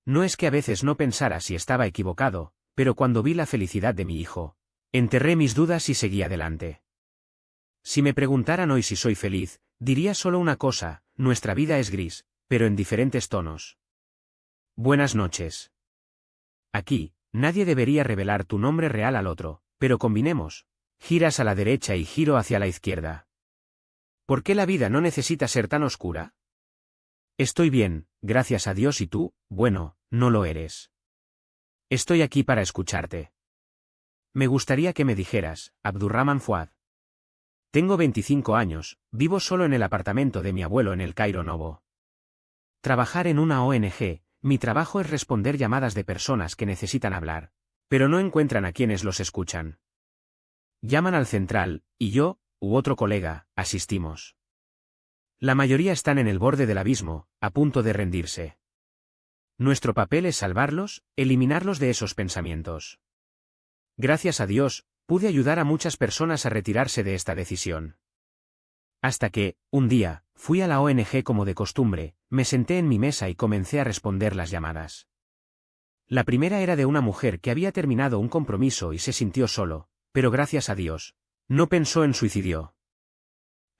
No es que a veces no pensara si estaba equivocado, pero cuando vi la felicidad de mi hijo, enterré mis dudas y seguí adelante. Si me preguntaran hoy si soy feliz, diría solo una cosa: nuestra vida es gris, pero en diferentes tonos. Buenas noches. Aquí, nadie debería revelar tu nombre real al otro, pero combinemos. Giras a la derecha y giro hacia la izquierda. ¿Por qué la vida no necesita ser tan oscura? Estoy bien, gracias a Dios, y tú, bueno, no lo eres. Estoy aquí para escucharte. Me gustaría que me dijeras, Abdurrahman Fuad. Tengo 25 años, vivo solo en el apartamento de mi abuelo en el Cairo Novo. Trabajar en una ONG, mi trabajo es responder llamadas de personas que necesitan hablar, pero no encuentran a quienes los escuchan. Llaman al central, y yo, u otro colega, asistimos. La mayoría están en el borde del abismo, a punto de rendirse. Nuestro papel es salvarlos, eliminarlos de esos pensamientos. Gracias a Dios, pude ayudar a muchas personas a retirarse de esta decisión. Hasta que, un día, fui a la ONG como de costumbre, me senté en mi mesa y comencé a responder las llamadas. La primera era de una mujer que había terminado un compromiso y se sintió solo, pero gracias a Dios, no pensó en suicidio.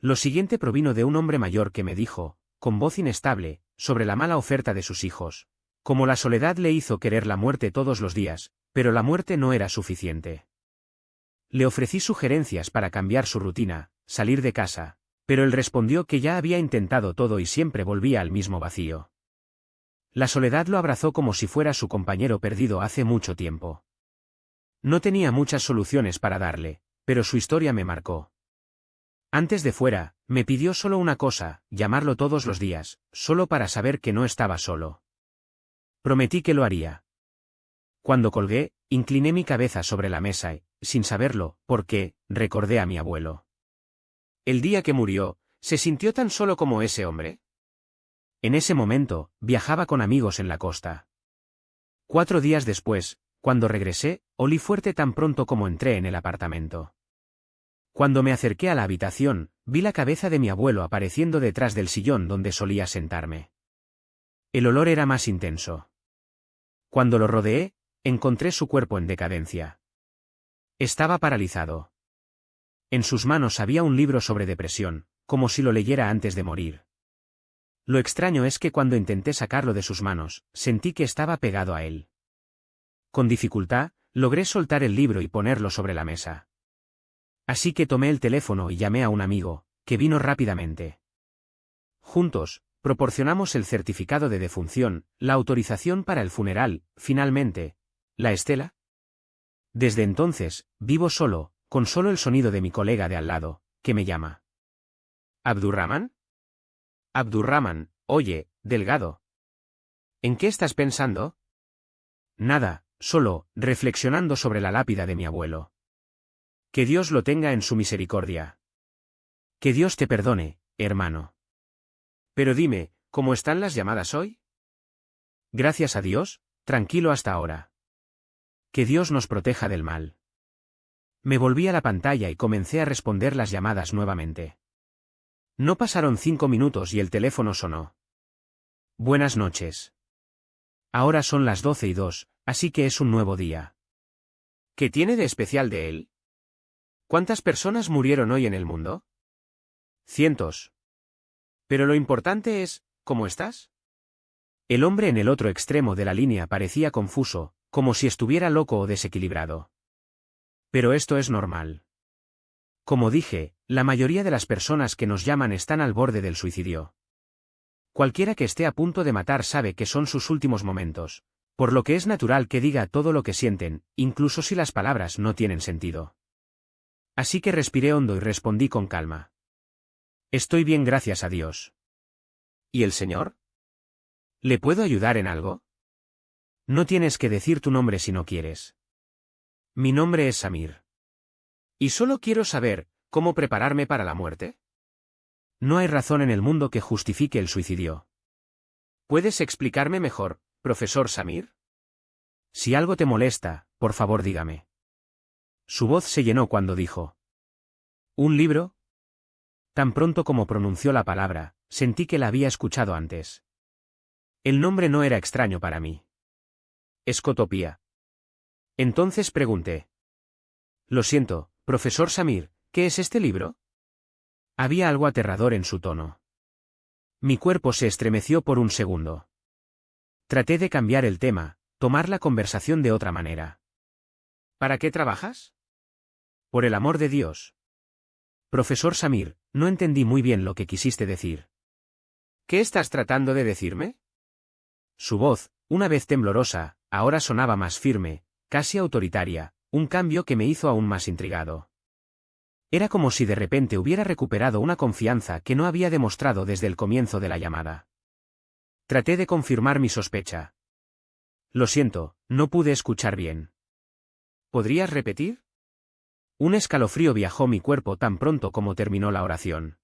Lo siguiente provino de un hombre mayor que me dijo, con voz inestable, sobre la mala oferta de sus hijos, como la soledad le hizo querer la muerte todos los días, pero la muerte no era suficiente. Le ofrecí sugerencias para cambiar su rutina, salir de casa, pero él respondió que ya había intentado todo y siempre volvía al mismo vacío. La soledad lo abrazó como si fuera su compañero perdido hace mucho tiempo. No tenía muchas soluciones para darle, pero su historia me marcó. Antes de fuera, me pidió solo una cosa: llamarlo todos los días, solo para saber que no estaba solo. Prometí que lo haría. Cuando colgué, incliné mi cabeza sobre la mesa y, sin saberlo, porque, recordé a mi abuelo. El día que murió, ¿se sintió tan solo como ese hombre? En ese momento, viajaba con amigos en la costa. 4 días después, cuando regresé, olí fuerte tan pronto como entré en el apartamento. Cuando me acerqué a la habitación, vi la cabeza de mi abuelo apareciendo detrás del sillón donde solía sentarme. El olor era más intenso. Cuando lo rodeé, encontré su cuerpo en decadencia. Estaba paralizado. En sus manos había un libro sobre depresión, como si lo leyera antes de morir. Lo extraño es que cuando intenté sacarlo de sus manos, sentí que estaba pegado a él. Con dificultad, logré soltar el libro y ponerlo sobre la mesa. Así que tomé el teléfono y llamé a un amigo, que vino rápidamente. Juntos, proporcionamos el certificado de defunción, la autorización para el funeral, finalmente, la estela. Desde entonces, vivo solo, con solo el sonido de mi colega de al lado, que me llama. ¿Abdurrahman? Abdurrahman, oye, Delgado. ¿En qué estás pensando? Nada, solo, reflexionando sobre la lápida de mi abuelo. Que Dios lo tenga en su misericordia. Que Dios te perdone, hermano. Pero dime, ¿cómo están las llamadas hoy? Gracias a Dios, tranquilo hasta ahora. Que Dios nos proteja del mal. Me volví a la pantalla y comencé a responder las llamadas nuevamente. No pasaron 5 minutos y el teléfono sonó. Buenas noches. Ahora son las 12:02, así que es un nuevo día. ¿Qué tiene de especial de él? ¿Cuántas personas murieron hoy en el mundo? Cientos. Pero lo importante es, ¿cómo estás? El hombre en el otro extremo de la línea parecía confuso, como si estuviera loco o desequilibrado. Pero esto es normal. Como dije, la mayoría de las personas que nos llaman están al borde del suicidio. Cualquiera que esté a punto de matar sabe que son sus últimos momentos, por lo que es natural que diga todo lo que sienten, incluso si las palabras no tienen sentido. Así que respiré hondo y respondí con calma. Estoy bien, gracias a Dios. ¿Y el Señor? ¿Le puedo ayudar en algo? No tienes que decir tu nombre si no quieres. Mi nombre es Samir. Y solo quiero saber, ¿cómo prepararme para la muerte? No hay razón en el mundo que justifique el suicidio. ¿Puedes explicarme mejor, profesor Samir? Si algo te molesta, por favor dígame. Su voz se llenó cuando dijo. ¿Un libro? Tan pronto como pronunció la palabra, sentí que la había escuchado antes. El nombre no era extraño para mí. Escotopía. Entonces pregunté. Lo siento, profesor Samir, ¿qué es este libro? Había algo aterrador en su tono. Mi cuerpo se estremeció por un segundo. Traté de cambiar el tema, tomar la conversación de otra manera. ¿Para qué trabajas? Por el amor de Dios. Profesor Samir, no entendí muy bien lo que quisiste decir. ¿Qué estás tratando de decirme? Su voz, una vez temblorosa, ahora sonaba más firme, casi autoritaria, un cambio que me hizo aún más intrigado. Era como si de repente hubiera recuperado una confianza que no había demostrado desde el comienzo de la llamada. Traté de confirmar mi sospecha. Lo siento, no pude escuchar bien. ¿Podrías repetir? Un escalofrío viajó mi cuerpo tan pronto como terminó la oración.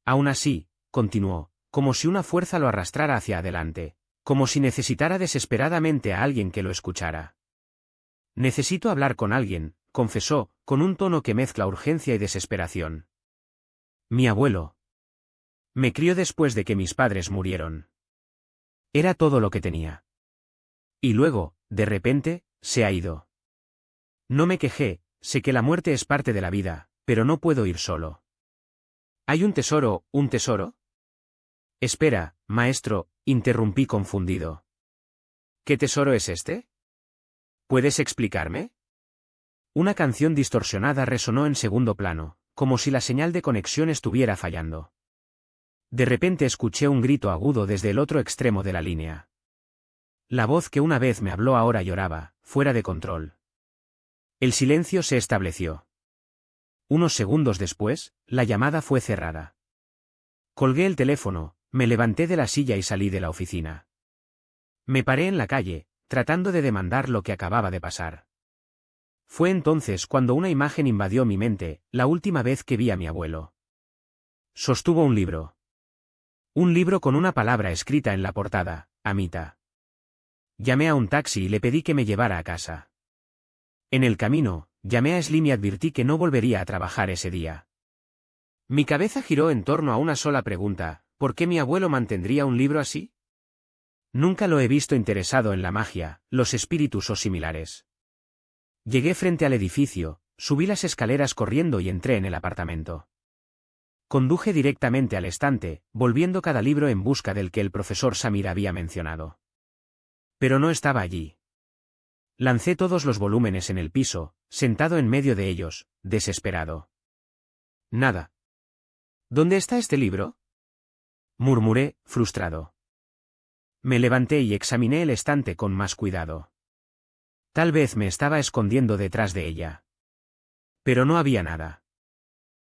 Aún así, continuó, como si una fuerza lo arrastrara hacia adelante, como si necesitara desesperadamente a alguien que lo escuchara. Necesito hablar con alguien, confesó, con un tono que mezcla urgencia y desesperación. Mi abuelo. Me crió después de que mis padres murieron. Era todo lo que tenía. Y luego, de repente, se ha ido. No me quejé, sé que la muerte es parte de la vida, pero no puedo ir solo. ¿Hay un tesoro, un tesoro? Espera, maestro, interrumpí confundido. ¿Qué tesoro es este? ¿Puedes explicarme? Una canción distorsionada resonó en segundo plano, como si la señal de conexión estuviera fallando. De repente escuché un grito agudo desde el otro extremo de la línea. La voz que una vez me habló ahora lloraba, fuera de control. El silencio se estableció. Unos segundos después, la llamada fue cerrada. Colgué el teléfono, me levanté de la silla y salí de la oficina. Me paré en la calle, tratando de demandar lo que acababa de pasar. Fue entonces cuando una imagen invadió mi mente, la última vez que vi a mi abuelo. Sostuvo un libro. Un libro con una palabra escrita en la portada, Amita. Llamé a un taxi y le pedí que me llevara a casa. En el camino, llamé a Slim y advertí que no volvería a trabajar ese día. Mi cabeza giró en torno a una sola pregunta, ¿por qué mi abuelo mantendría un libro así? Nunca lo he visto interesado en la magia, los espíritus o similares. Llegué frente al edificio, subí las escaleras corriendo y entré en el apartamento. Conduje directamente al estante, volviendo cada libro en busca del que el profesor Samir había mencionado. Pero no estaba allí. Lancé todos los volúmenes en el piso, sentado en medio de ellos, desesperado. Nada. ¿Dónde está este libro? Murmuré, frustrado. Me levanté y examiné el estante con más cuidado. Tal vez me estaba escondiendo detrás de ella. Pero no había nada.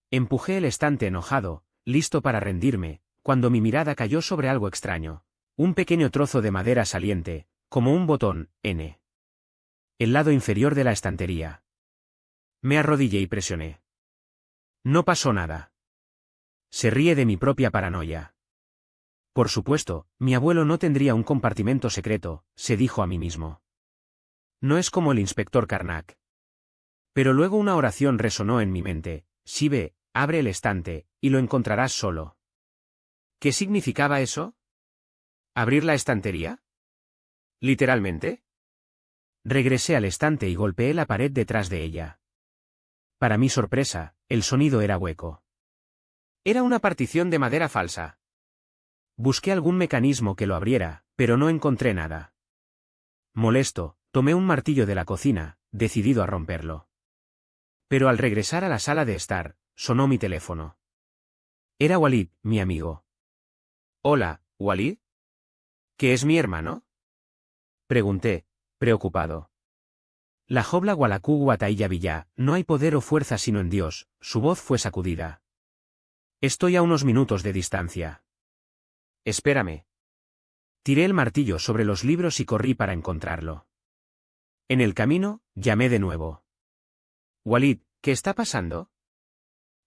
Empujé el estante enojado, listo para rendirme, cuando mi mirada cayó sobre algo extraño. Un pequeño trozo de madera saliente, como un botón, N. El lado inferior de la estantería. Me arrodillé y presioné. No pasó nada. Se ríe de mi propia paranoia. Por supuesto, mi abuelo no tendría un compartimento secreto, se dijo a mí mismo. No es como el inspector Karnak. Pero luego una oración resonó en mi mente. Si ve, abre el estante, y lo encontrarás solo. ¿Qué significaba eso? ¿Abrir la estantería? ¿Literalmente? Regresé al estante y golpeé la pared detrás de ella. Para mi sorpresa, el sonido era hueco. Era una partición de madera falsa. Busqué algún mecanismo que lo abriera, pero no encontré nada. Molesto, tomé un martillo de la cocina, decidido a romperlo. Pero al regresar a la sala de estar, sonó mi teléfono. Era Walid, mi amigo. Hola, Walid. ¿Qué es mi hermano? Pregunté, preocupado. La jobla Walakú Guatailla Villá, no hay poder o fuerza sino en Dios, su voz fue sacudida. Estoy a unos minutos de distancia. Espérame. Tiré el martillo sobre los libros y corrí para encontrarlo. En el camino, llamé de nuevo. Walid, ¿qué está pasando?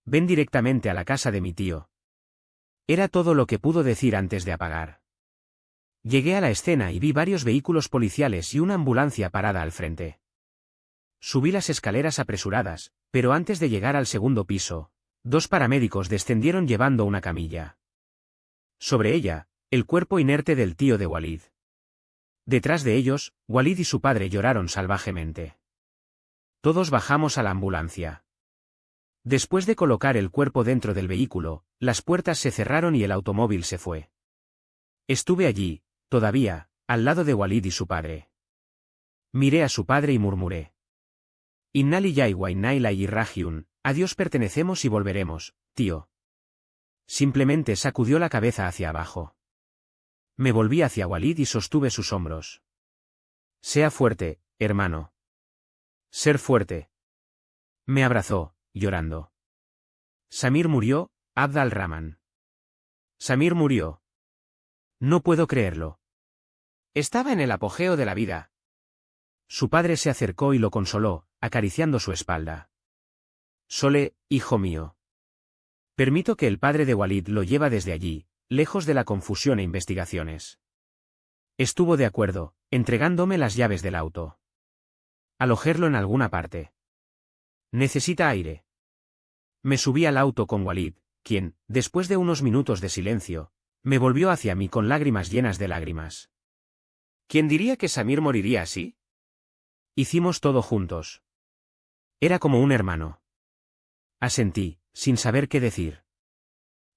Ven directamente a la casa de mi tío. Era todo lo que pudo decir antes de apagar. Llegué a la escena y vi varios vehículos policiales y una ambulancia parada al frente. Subí las escaleras apresuradas, pero antes de llegar al segundo piso, 2 paramédicos descendieron llevando una camilla. Sobre ella, el cuerpo inerte del tío de Walid. Detrás de ellos, Walid y su padre lloraron salvajemente. Todos bajamos a la ambulancia. Después de colocar el cuerpo dentro del vehículo, las puertas se cerraron y el automóvil se fue. Estuve allí, todavía, al lado de Walid y su padre. Miré a su padre y murmuré. Inna lillahi wa inna ilaihi rajiun, a Dios pertenecemos y volveremos, tío. Simplemente sacudió la cabeza hacia abajo. Me volví hacia Walid y sostuve sus hombros. Sea fuerte, hermano. Ser fuerte. Me abrazó, llorando. Samir murió, Abd al-Rahman. Samir murió. No puedo creerlo. Estaba en el apogeo de la vida. Su padre se acercó y lo consoló, acariciando su espalda. Sole, hijo mío. Permito que el padre de Walid lo lleva desde allí, lejos de la confusión e investigaciones. Estuvo de acuerdo, entregándome las llaves del auto. Alojarlo en alguna parte. Necesita aire. Me subí al auto con Walid, quien, después de unos minutos de silencio, me volvió hacia mí con lágrimas llenas de lágrimas. ¿Quién diría que Samir moriría así? Hicimos todo juntos. Era como un hermano. Asentí, sin saber qué decir.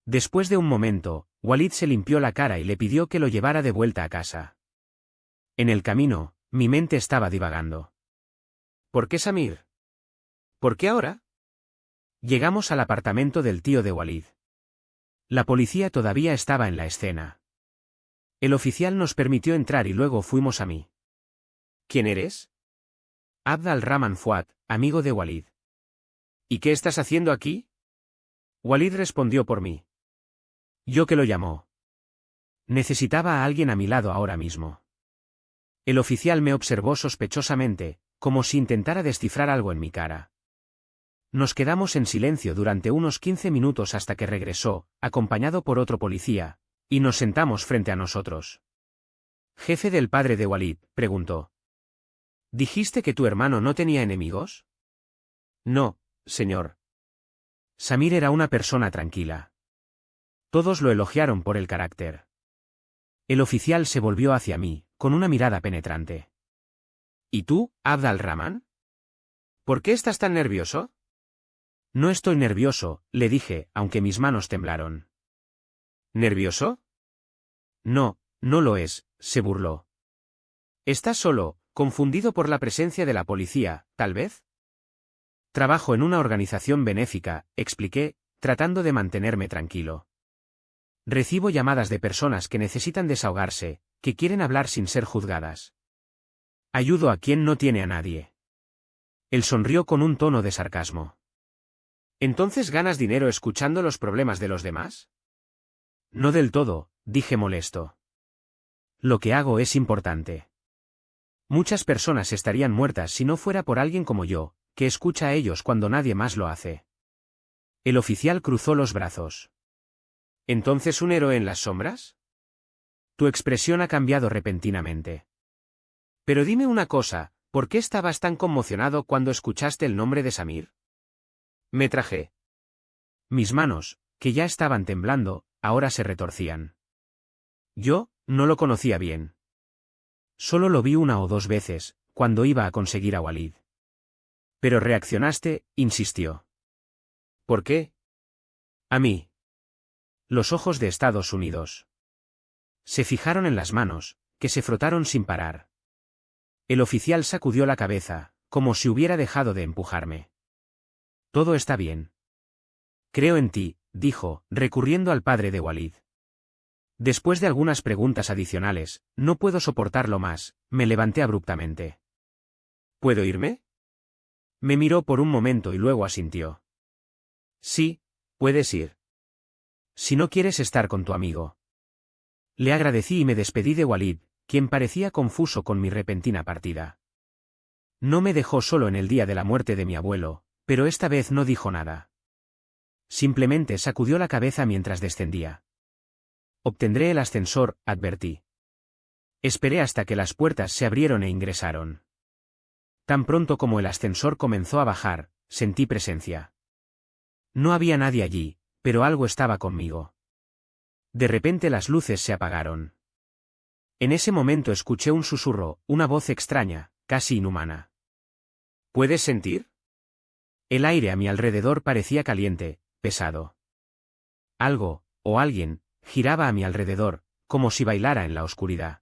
Después de un momento, Walid se limpió la cara y le pidió que lo llevara de vuelta a casa. En el camino, mi mente estaba divagando. ¿Por qué Samir? ¿Por qué ahora? Llegamos al apartamento del tío de Walid. La policía todavía estaba en la escena. El oficial nos permitió entrar y luego fuimos a mí. ¿Quién eres? Abd al-Rahman Fuad, amigo de Walid. ¿Y qué estás haciendo aquí? Walid respondió por mí. Yo que lo llamó. Necesitaba a alguien a mi lado ahora mismo. El oficial me observó sospechosamente, como si intentara descifrar algo en mi cara. Nos quedamos en silencio durante unos 15 minutos hasta que regresó, acompañado por otro policía, y nos sentamos frente a nosotros. Jefe del padre de Walid, preguntó. ¿Dijiste que tu hermano no tenía enemigos? No, señor. Samir era una persona tranquila. Todos lo elogiaron por el carácter. El oficial se volvió hacia mí, con una mirada penetrante. ¿Y tú, Abd al-Rahman? ¿Por qué estás tan nervioso? No estoy nervioso, le dije, aunque mis manos temblaron. ¿Nervioso? No, no lo es, se burló. ¿Estás solo, confundido por la presencia de la policía, tal vez? Trabajo en una organización benéfica, expliqué, tratando de mantenerme tranquilo. Recibo llamadas de personas que necesitan desahogarse, que quieren hablar sin ser juzgadas. Ayudo a quien no tiene a nadie. Él sonrió con un tono de sarcasmo. ¿Entonces ganas dinero escuchando los problemas de los demás? No del todo, dije molesto. Lo que hago es importante. Muchas personas estarían muertas si no fuera por alguien como yo, que escucha a ellos cuando nadie más lo hace. El oficial cruzó los brazos. ¿Entonces un héroe en las sombras? Tu expresión ha cambiado repentinamente. Pero dime una cosa, ¿por qué estabas tan conmocionado cuando escuchaste el nombre de Samir? Me traje. Mis manos, que ya estaban temblando, ahora se retorcían. Yo, no lo conocía bien. Solo lo vi una o dos veces, cuando iba a conseguir a Walid. Pero reaccionaste, insistió. ¿Por qué? A mí. Los ojos de Estados Unidos se fijaron en las manos, que se frotaron sin parar. El oficial sacudió la cabeza, como si hubiera dejado de empujarme. Todo está bien. Creo en ti, dijo, recurriendo al padre de Walid. Después de algunas preguntas adicionales, no puedo soportarlo más, me levanté abruptamente. ¿Puedo irme? Me miró por un momento y luego asintió. Sí, puedes ir. Si no quieres estar con tu amigo. Le agradecí y me despedí de Walid, quien parecía confuso con mi repentina partida. No me dejó solo en el día de la muerte de mi abuelo, pero esta vez no dijo nada. Simplemente sacudió la cabeza mientras descendía. Obtendré el ascensor, advertí. Esperé hasta que las puertas se abrieron e ingresaron. Tan pronto como el ascensor comenzó a bajar, sentí presencia. No había nadie allí, pero algo estaba conmigo. De repente las luces se apagaron. En ese momento escuché un susurro, una voz extraña, casi inhumana. ¿Puedes sentir? El aire a mi alrededor parecía caliente, pesado. Algo, o alguien, giraba a mi alrededor, como si bailara en la oscuridad.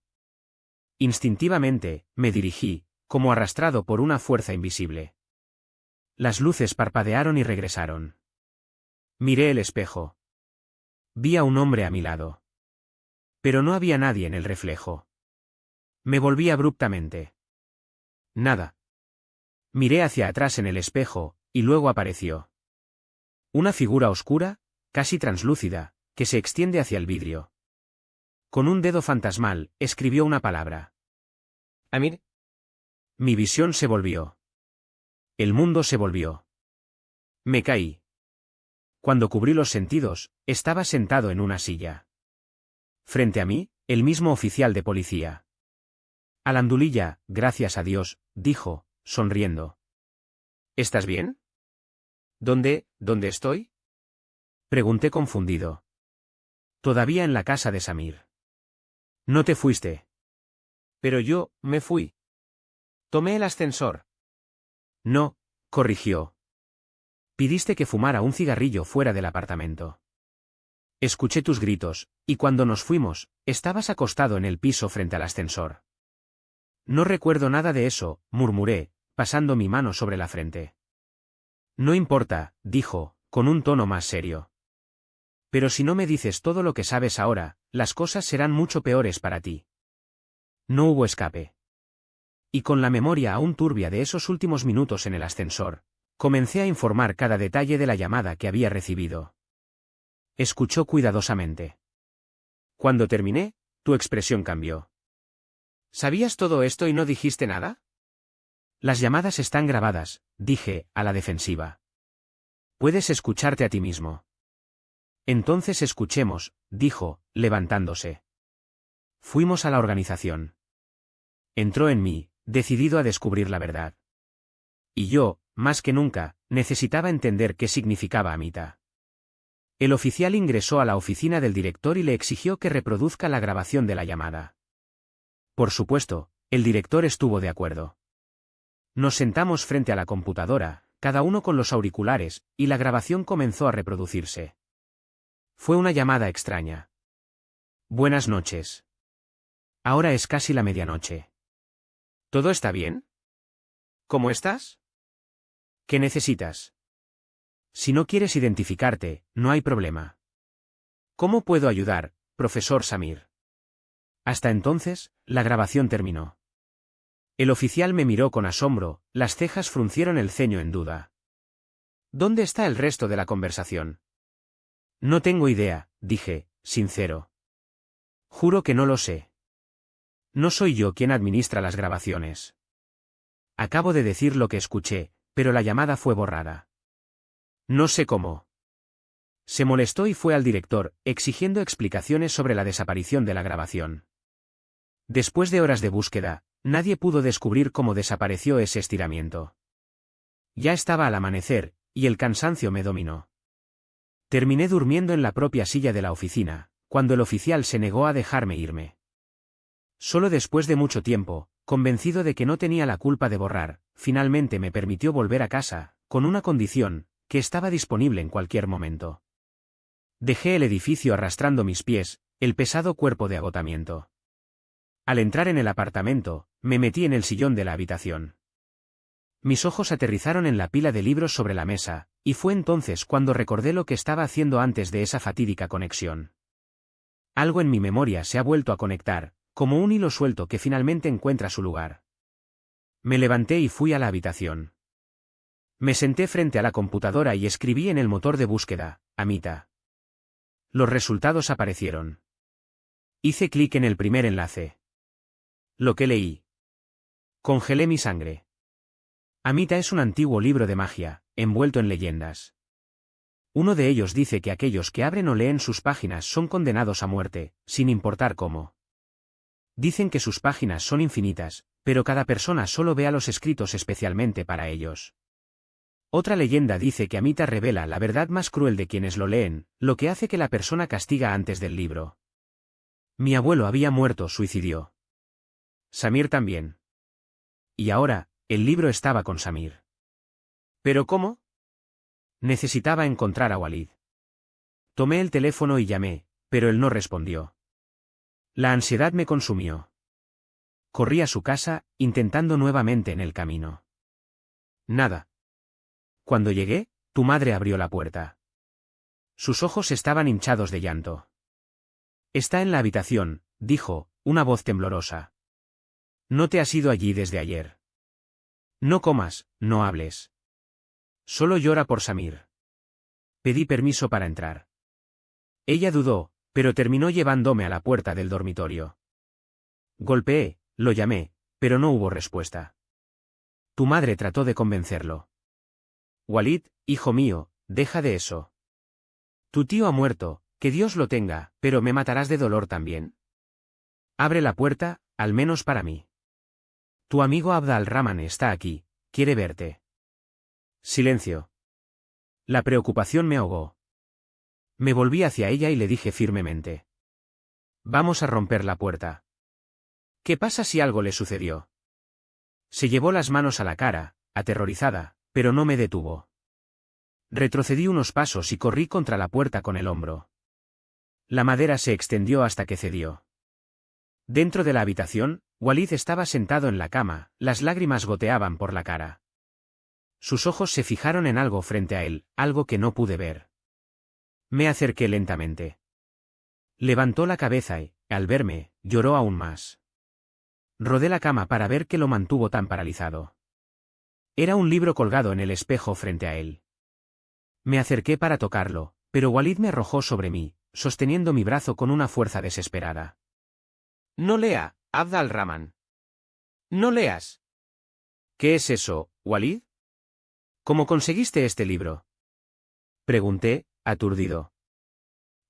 Instintivamente, me dirigí, como arrastrado por una fuerza invisible. Las luces parpadearon y regresaron. Miré el espejo. Vi a un hombre a mi lado. Pero no había nadie en el reflejo. Me volví abruptamente. Nada. Miré hacia atrás en el espejo, y luego apareció. Una figura oscura, casi translúcida, que se extiende hacia el vidrio. Con un dedo fantasmal, escribió una palabra. Amir. Mi visión se volvió. El mundo se volvió. Me caí. Cuando cubrí los sentidos, estaba sentado en una silla. Frente a mí, el mismo oficial de policía. Alandulilla, gracias a Dios, dijo, sonriendo. ¿Estás bien? ¿Dónde estoy? Pregunté confundido. Todavía en la casa de Samir. No te fuiste. Pero yo, me fui. Tomé el ascensor. No, corrigió. Pidiste que fumara un cigarrillo fuera del apartamento. Escuché tus gritos, y cuando nos fuimos, estabas acostado en el piso frente al ascensor. No recuerdo nada de eso, murmuré, pasando mi mano sobre la frente. No importa, dijo, con un tono más serio. Pero si no me dices todo lo que sabes ahora, las cosas serán mucho peores para ti. No hubo escape. Y con la memoria aún turbia de esos últimos minutos en el ascensor, comencé a informar cada detalle de la llamada que había recibido. Escuchó cuidadosamente. Cuando terminé, tu expresión cambió. ¿Sabías todo esto y no dijiste nada? Las llamadas están grabadas, dije, a la defensiva. Puedes escucharte a ti mismo. Entonces escuchemos, dijo, levantándose. Fuimos a la organización. Entró en mí, decidido a descubrir la verdad. Y yo, más que nunca, necesitaba entender qué significaba Amita. El oficial ingresó a la oficina del director y le exigió que reproduzca la grabación de la llamada. Por supuesto, el director estuvo de acuerdo. Nos sentamos frente a la computadora, cada uno con los auriculares, y la grabación comenzó a reproducirse. Fue una llamada extraña. Buenas noches. Ahora es casi la medianoche. ¿Todo está bien? ¿Cómo estás? ¿Qué necesitas? Si no quieres identificarte, no hay problema. ¿Cómo puedo ayudar, profesor Samir? Hasta entonces, la grabación terminó. El oficial me miró con asombro, las cejas fruncieron el ceño en duda. ¿Dónde está el resto de la conversación? No tengo idea, dije, sincero. Juro que no lo sé. No soy yo quien administra las grabaciones. Acabo de decir lo que escuché, pero la llamada fue borrada. No sé cómo. Se molestó y fue al director, exigiendo explicaciones sobre la desaparición de la grabación. Después de horas de búsqueda, nadie pudo descubrir cómo desapareció ese estiramiento. Ya estaba al amanecer, y el cansancio me dominó. Terminé durmiendo en la propia silla de la oficina, cuando el oficial se negó a dejarme irme. Solo después de mucho tiempo, convencido de que no tenía la culpa de borrar, finalmente me permitió volver a casa, con una condición, que estaba disponible en cualquier momento. Dejé el edificio arrastrando mis pies, el pesado cuerpo de agotamiento. Al entrar en el apartamento, me metí en el sillón de la habitación. Mis ojos aterrizaron en la pila de libros sobre la mesa, y fue entonces cuando recordé lo que estaba haciendo antes de esa fatídica conexión. Algo en mi memoria se ha vuelto a conectar, como un hilo suelto que finalmente encuentra su lugar. Me levanté y fui a la habitación. Me senté frente a la computadora y escribí en el motor de búsqueda, Amita. Los resultados aparecieron. Hice clic en el primer enlace. Lo que leí. Congelé mi sangre. Amita es un antiguo libro de magia, envuelto en leyendas. Uno de ellos dice que aquellos que abren o leen sus páginas son condenados a muerte, sin importar cómo. Dicen que sus páginas son infinitas, pero cada persona solo ve a los escritos especialmente para ellos. Otra leyenda dice que Amita revela la verdad más cruel de quienes lo leen, lo que hace que la persona castiga antes del libro. Mi abuelo había muerto, suicidió. Samir también. Y ahora, el libro estaba con Samir. ¿Pero cómo? Necesitaba encontrar a Walid. Tomé el teléfono y llamé, pero él no respondió. La ansiedad me consumió. Corrí a su casa, intentando nuevamente en el camino. Nada. Cuando llegué, tu madre abrió la puerta. Sus ojos estaban hinchados de llanto. Está en la habitación, dijo, una voz temblorosa. No te has ido allí desde ayer. No comas, no hables. Solo llora por Samir. Pedí permiso para entrar. Ella dudó, pero terminó llevándome a la puerta del dormitorio. Golpeé, lo llamé, pero no hubo respuesta. Tu madre trató de convencerlo. Walid, hijo mío, deja de eso. Tu tío ha muerto, que Dios lo tenga, pero me matarás de dolor también. Abre la puerta, al menos para mí. Tu amigo Abd al-Rahman está aquí, quiere verte. Silencio. La preocupación me ahogó. Me volví hacia ella y le dije firmemente. Vamos a romper la puerta. ¿Qué pasa si algo le sucedió? Se llevó las manos a la cara, aterrorizada, pero no me detuvo. Retrocedí unos pasos y corrí contra la puerta con el hombro. La madera se extendió hasta que cedió. Dentro de la habitación, Walid estaba sentado en la cama, las lágrimas goteaban por la cara. Sus ojos se fijaron en algo frente a él, algo que no pude ver. Me acerqué lentamente. Levantó la cabeza y, al verme, lloró aún más. Rodé la cama para ver qué lo mantuvo tan paralizado. Era un libro colgado en el espejo frente a él. Me acerqué para tocarlo, pero Walid me arrojó sobre mí, sosteniendo mi brazo con una fuerza desesperada. No lea, Abd al-Rahman. No leas. ¿Qué es eso, Walid? ¿Cómo conseguiste este libro? Pregunté, aturdido.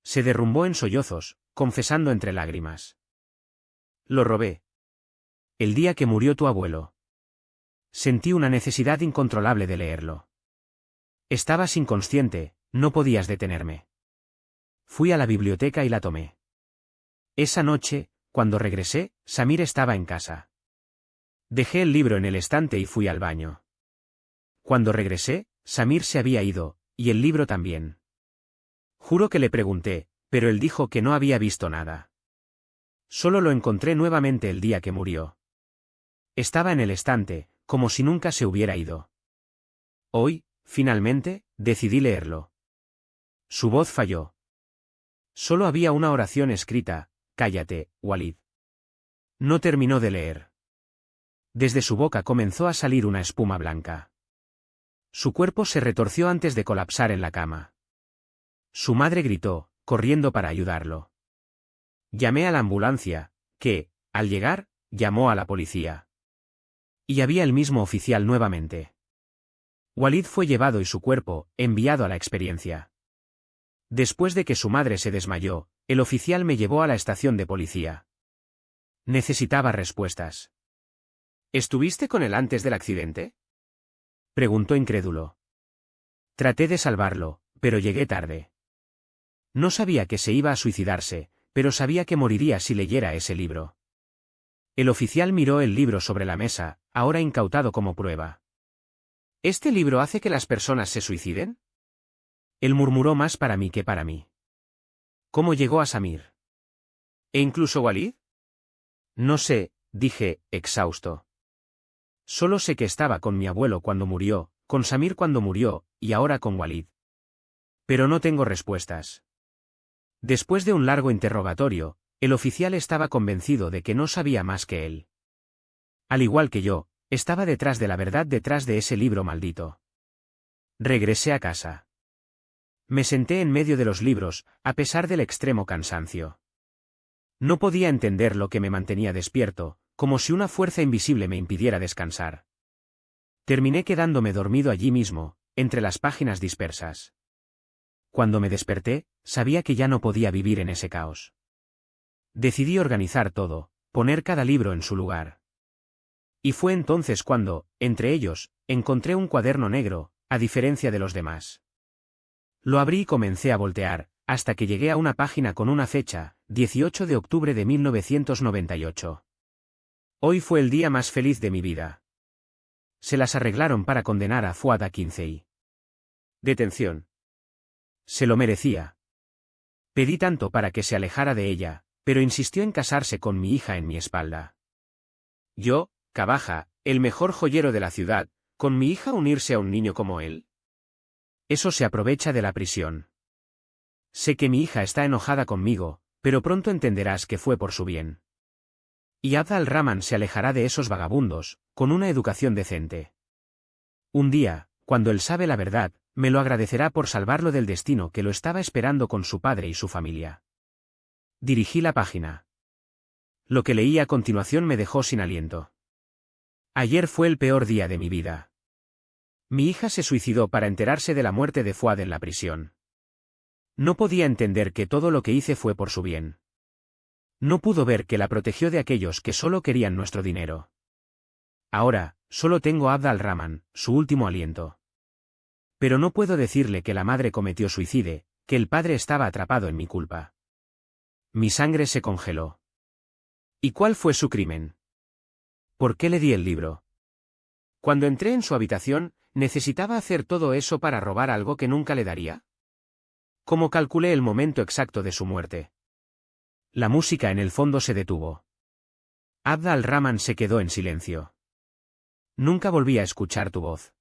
Se derrumbó en sollozos, confesando entre lágrimas. Lo robé. El día que murió tu abuelo. Sentí una necesidad incontrolable de leerlo. Estabas inconsciente, no podías detenerme. Fui a la biblioteca y la tomé. Esa noche, cuando regresé, Samir estaba en casa. Dejé el libro en el estante y fui al baño. Cuando regresé, Samir se había ido, y el libro también. Juro que le pregunté, pero él dijo que no había visto nada. Solo lo encontré nuevamente el día que murió. Estaba en el estante, como si nunca se hubiera ido. Hoy, finalmente, decidí leerlo. Su voz falló. Solo había una oración escrita, cállate, Walid. No terminó de leer. Desde su boca comenzó a salir una espuma blanca. Su cuerpo se retorció antes de colapsar en la cama. Su madre gritó, corriendo para ayudarlo. Llamé a la ambulancia, que, al llegar, llamó a la policía. Y había el mismo oficial nuevamente. Walid fue llevado y su cuerpo, enviado a la experiencia. Después de que su madre se desmayó, el oficial me llevó a la estación de policía. Necesitaba respuestas. ¿Estuviste con él antes del accidente? Preguntó incrédulo. Traté de salvarlo, pero llegué tarde. No sabía que se iba a suicidarse, pero sabía que moriría si leyera ese libro. El oficial miró el libro sobre la mesa, ahora incautado como prueba. ¿Este libro hace que las personas se suiciden? Él murmuró más para mí que para mí. ¿Cómo llegó a Samir? ¿E incluso Walid? No sé, dije, exhausto. Solo sé que estaba con mi abuelo cuando murió, con Samir cuando murió, y ahora con Walid. Pero no tengo respuestas. Después de un largo interrogatorio, el oficial estaba convencido de que no sabía más que él. Al igual que yo, estaba detrás de la verdad detrás de ese libro maldito. Regresé a casa. Me senté en medio de los libros, a pesar del extremo cansancio. No podía entender lo que me mantenía despierto, como si una fuerza invisible me impidiera descansar. Terminé quedándome dormido allí mismo, entre las páginas dispersas. Cuando me desperté, sabía que ya no podía vivir en ese caos. Decidí organizar todo, poner cada libro en su lugar. Y fue entonces cuando, entre ellos, encontré un cuaderno negro, a diferencia de los demás. Lo abrí y comencé a voltear, hasta que llegué a una página con una fecha, 18 de octubre de 1998. Hoy fue el día más feliz de mi vida. Se las arreglaron para condenar a Fuad a 15 y detención. Se lo merecía. Pedí tanto para que se alejara de ella, pero insistió en casarse con mi hija en mi espalda. Yo, Cabaja, el mejor joyero de la ciudad, ¿con mi hija unirse a un niño como él? Eso se aprovecha de la prisión. Sé que mi hija está enojada conmigo, pero pronto entenderás que fue por su bien. Y Abd al-Rahman se alejará de esos vagabundos, con una educación decente. Un día, cuando él sabe la verdad, me lo agradecerá por salvarlo del destino que lo estaba esperando con su padre y su familia. Dirigí la página. Lo que leí a continuación me dejó sin aliento. Ayer fue el peor día de mi vida. Mi hija se suicidó para enterarse de la muerte de Fuad en la prisión. No podía entender que todo lo que hice fue por su bien. No pudo ver que la protegió de aquellos que solo querían nuestro dinero. Ahora, solo tengo a Abd al-Rahman, su último aliento. Pero no puedo decirle que la madre cometió suicidio, que el padre estaba atrapado en mi culpa. Mi sangre se congeló. ¿Y cuál fue su crimen? ¿Por qué le di el libro? Cuando entré en su habitación, ¿necesitaba hacer todo eso para robar algo que nunca le daría? ¿Cómo calculé el momento exacto de su muerte? La música en el fondo se detuvo. Abd al-Rahman se quedó en silencio. Nunca volví a escuchar tu voz.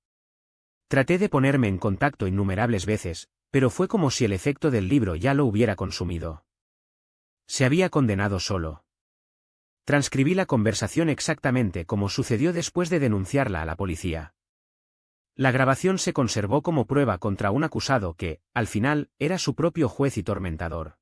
Traté de ponerme en contacto innumerables veces, pero fue como si el efecto del libro ya lo hubiera consumido. Se había condenado solo. Transcribí la conversación exactamente como sucedió después de denunciarla a la policía. La grabación se conservó como prueba contra un acusado que, al final, era su propio juez y tormentador.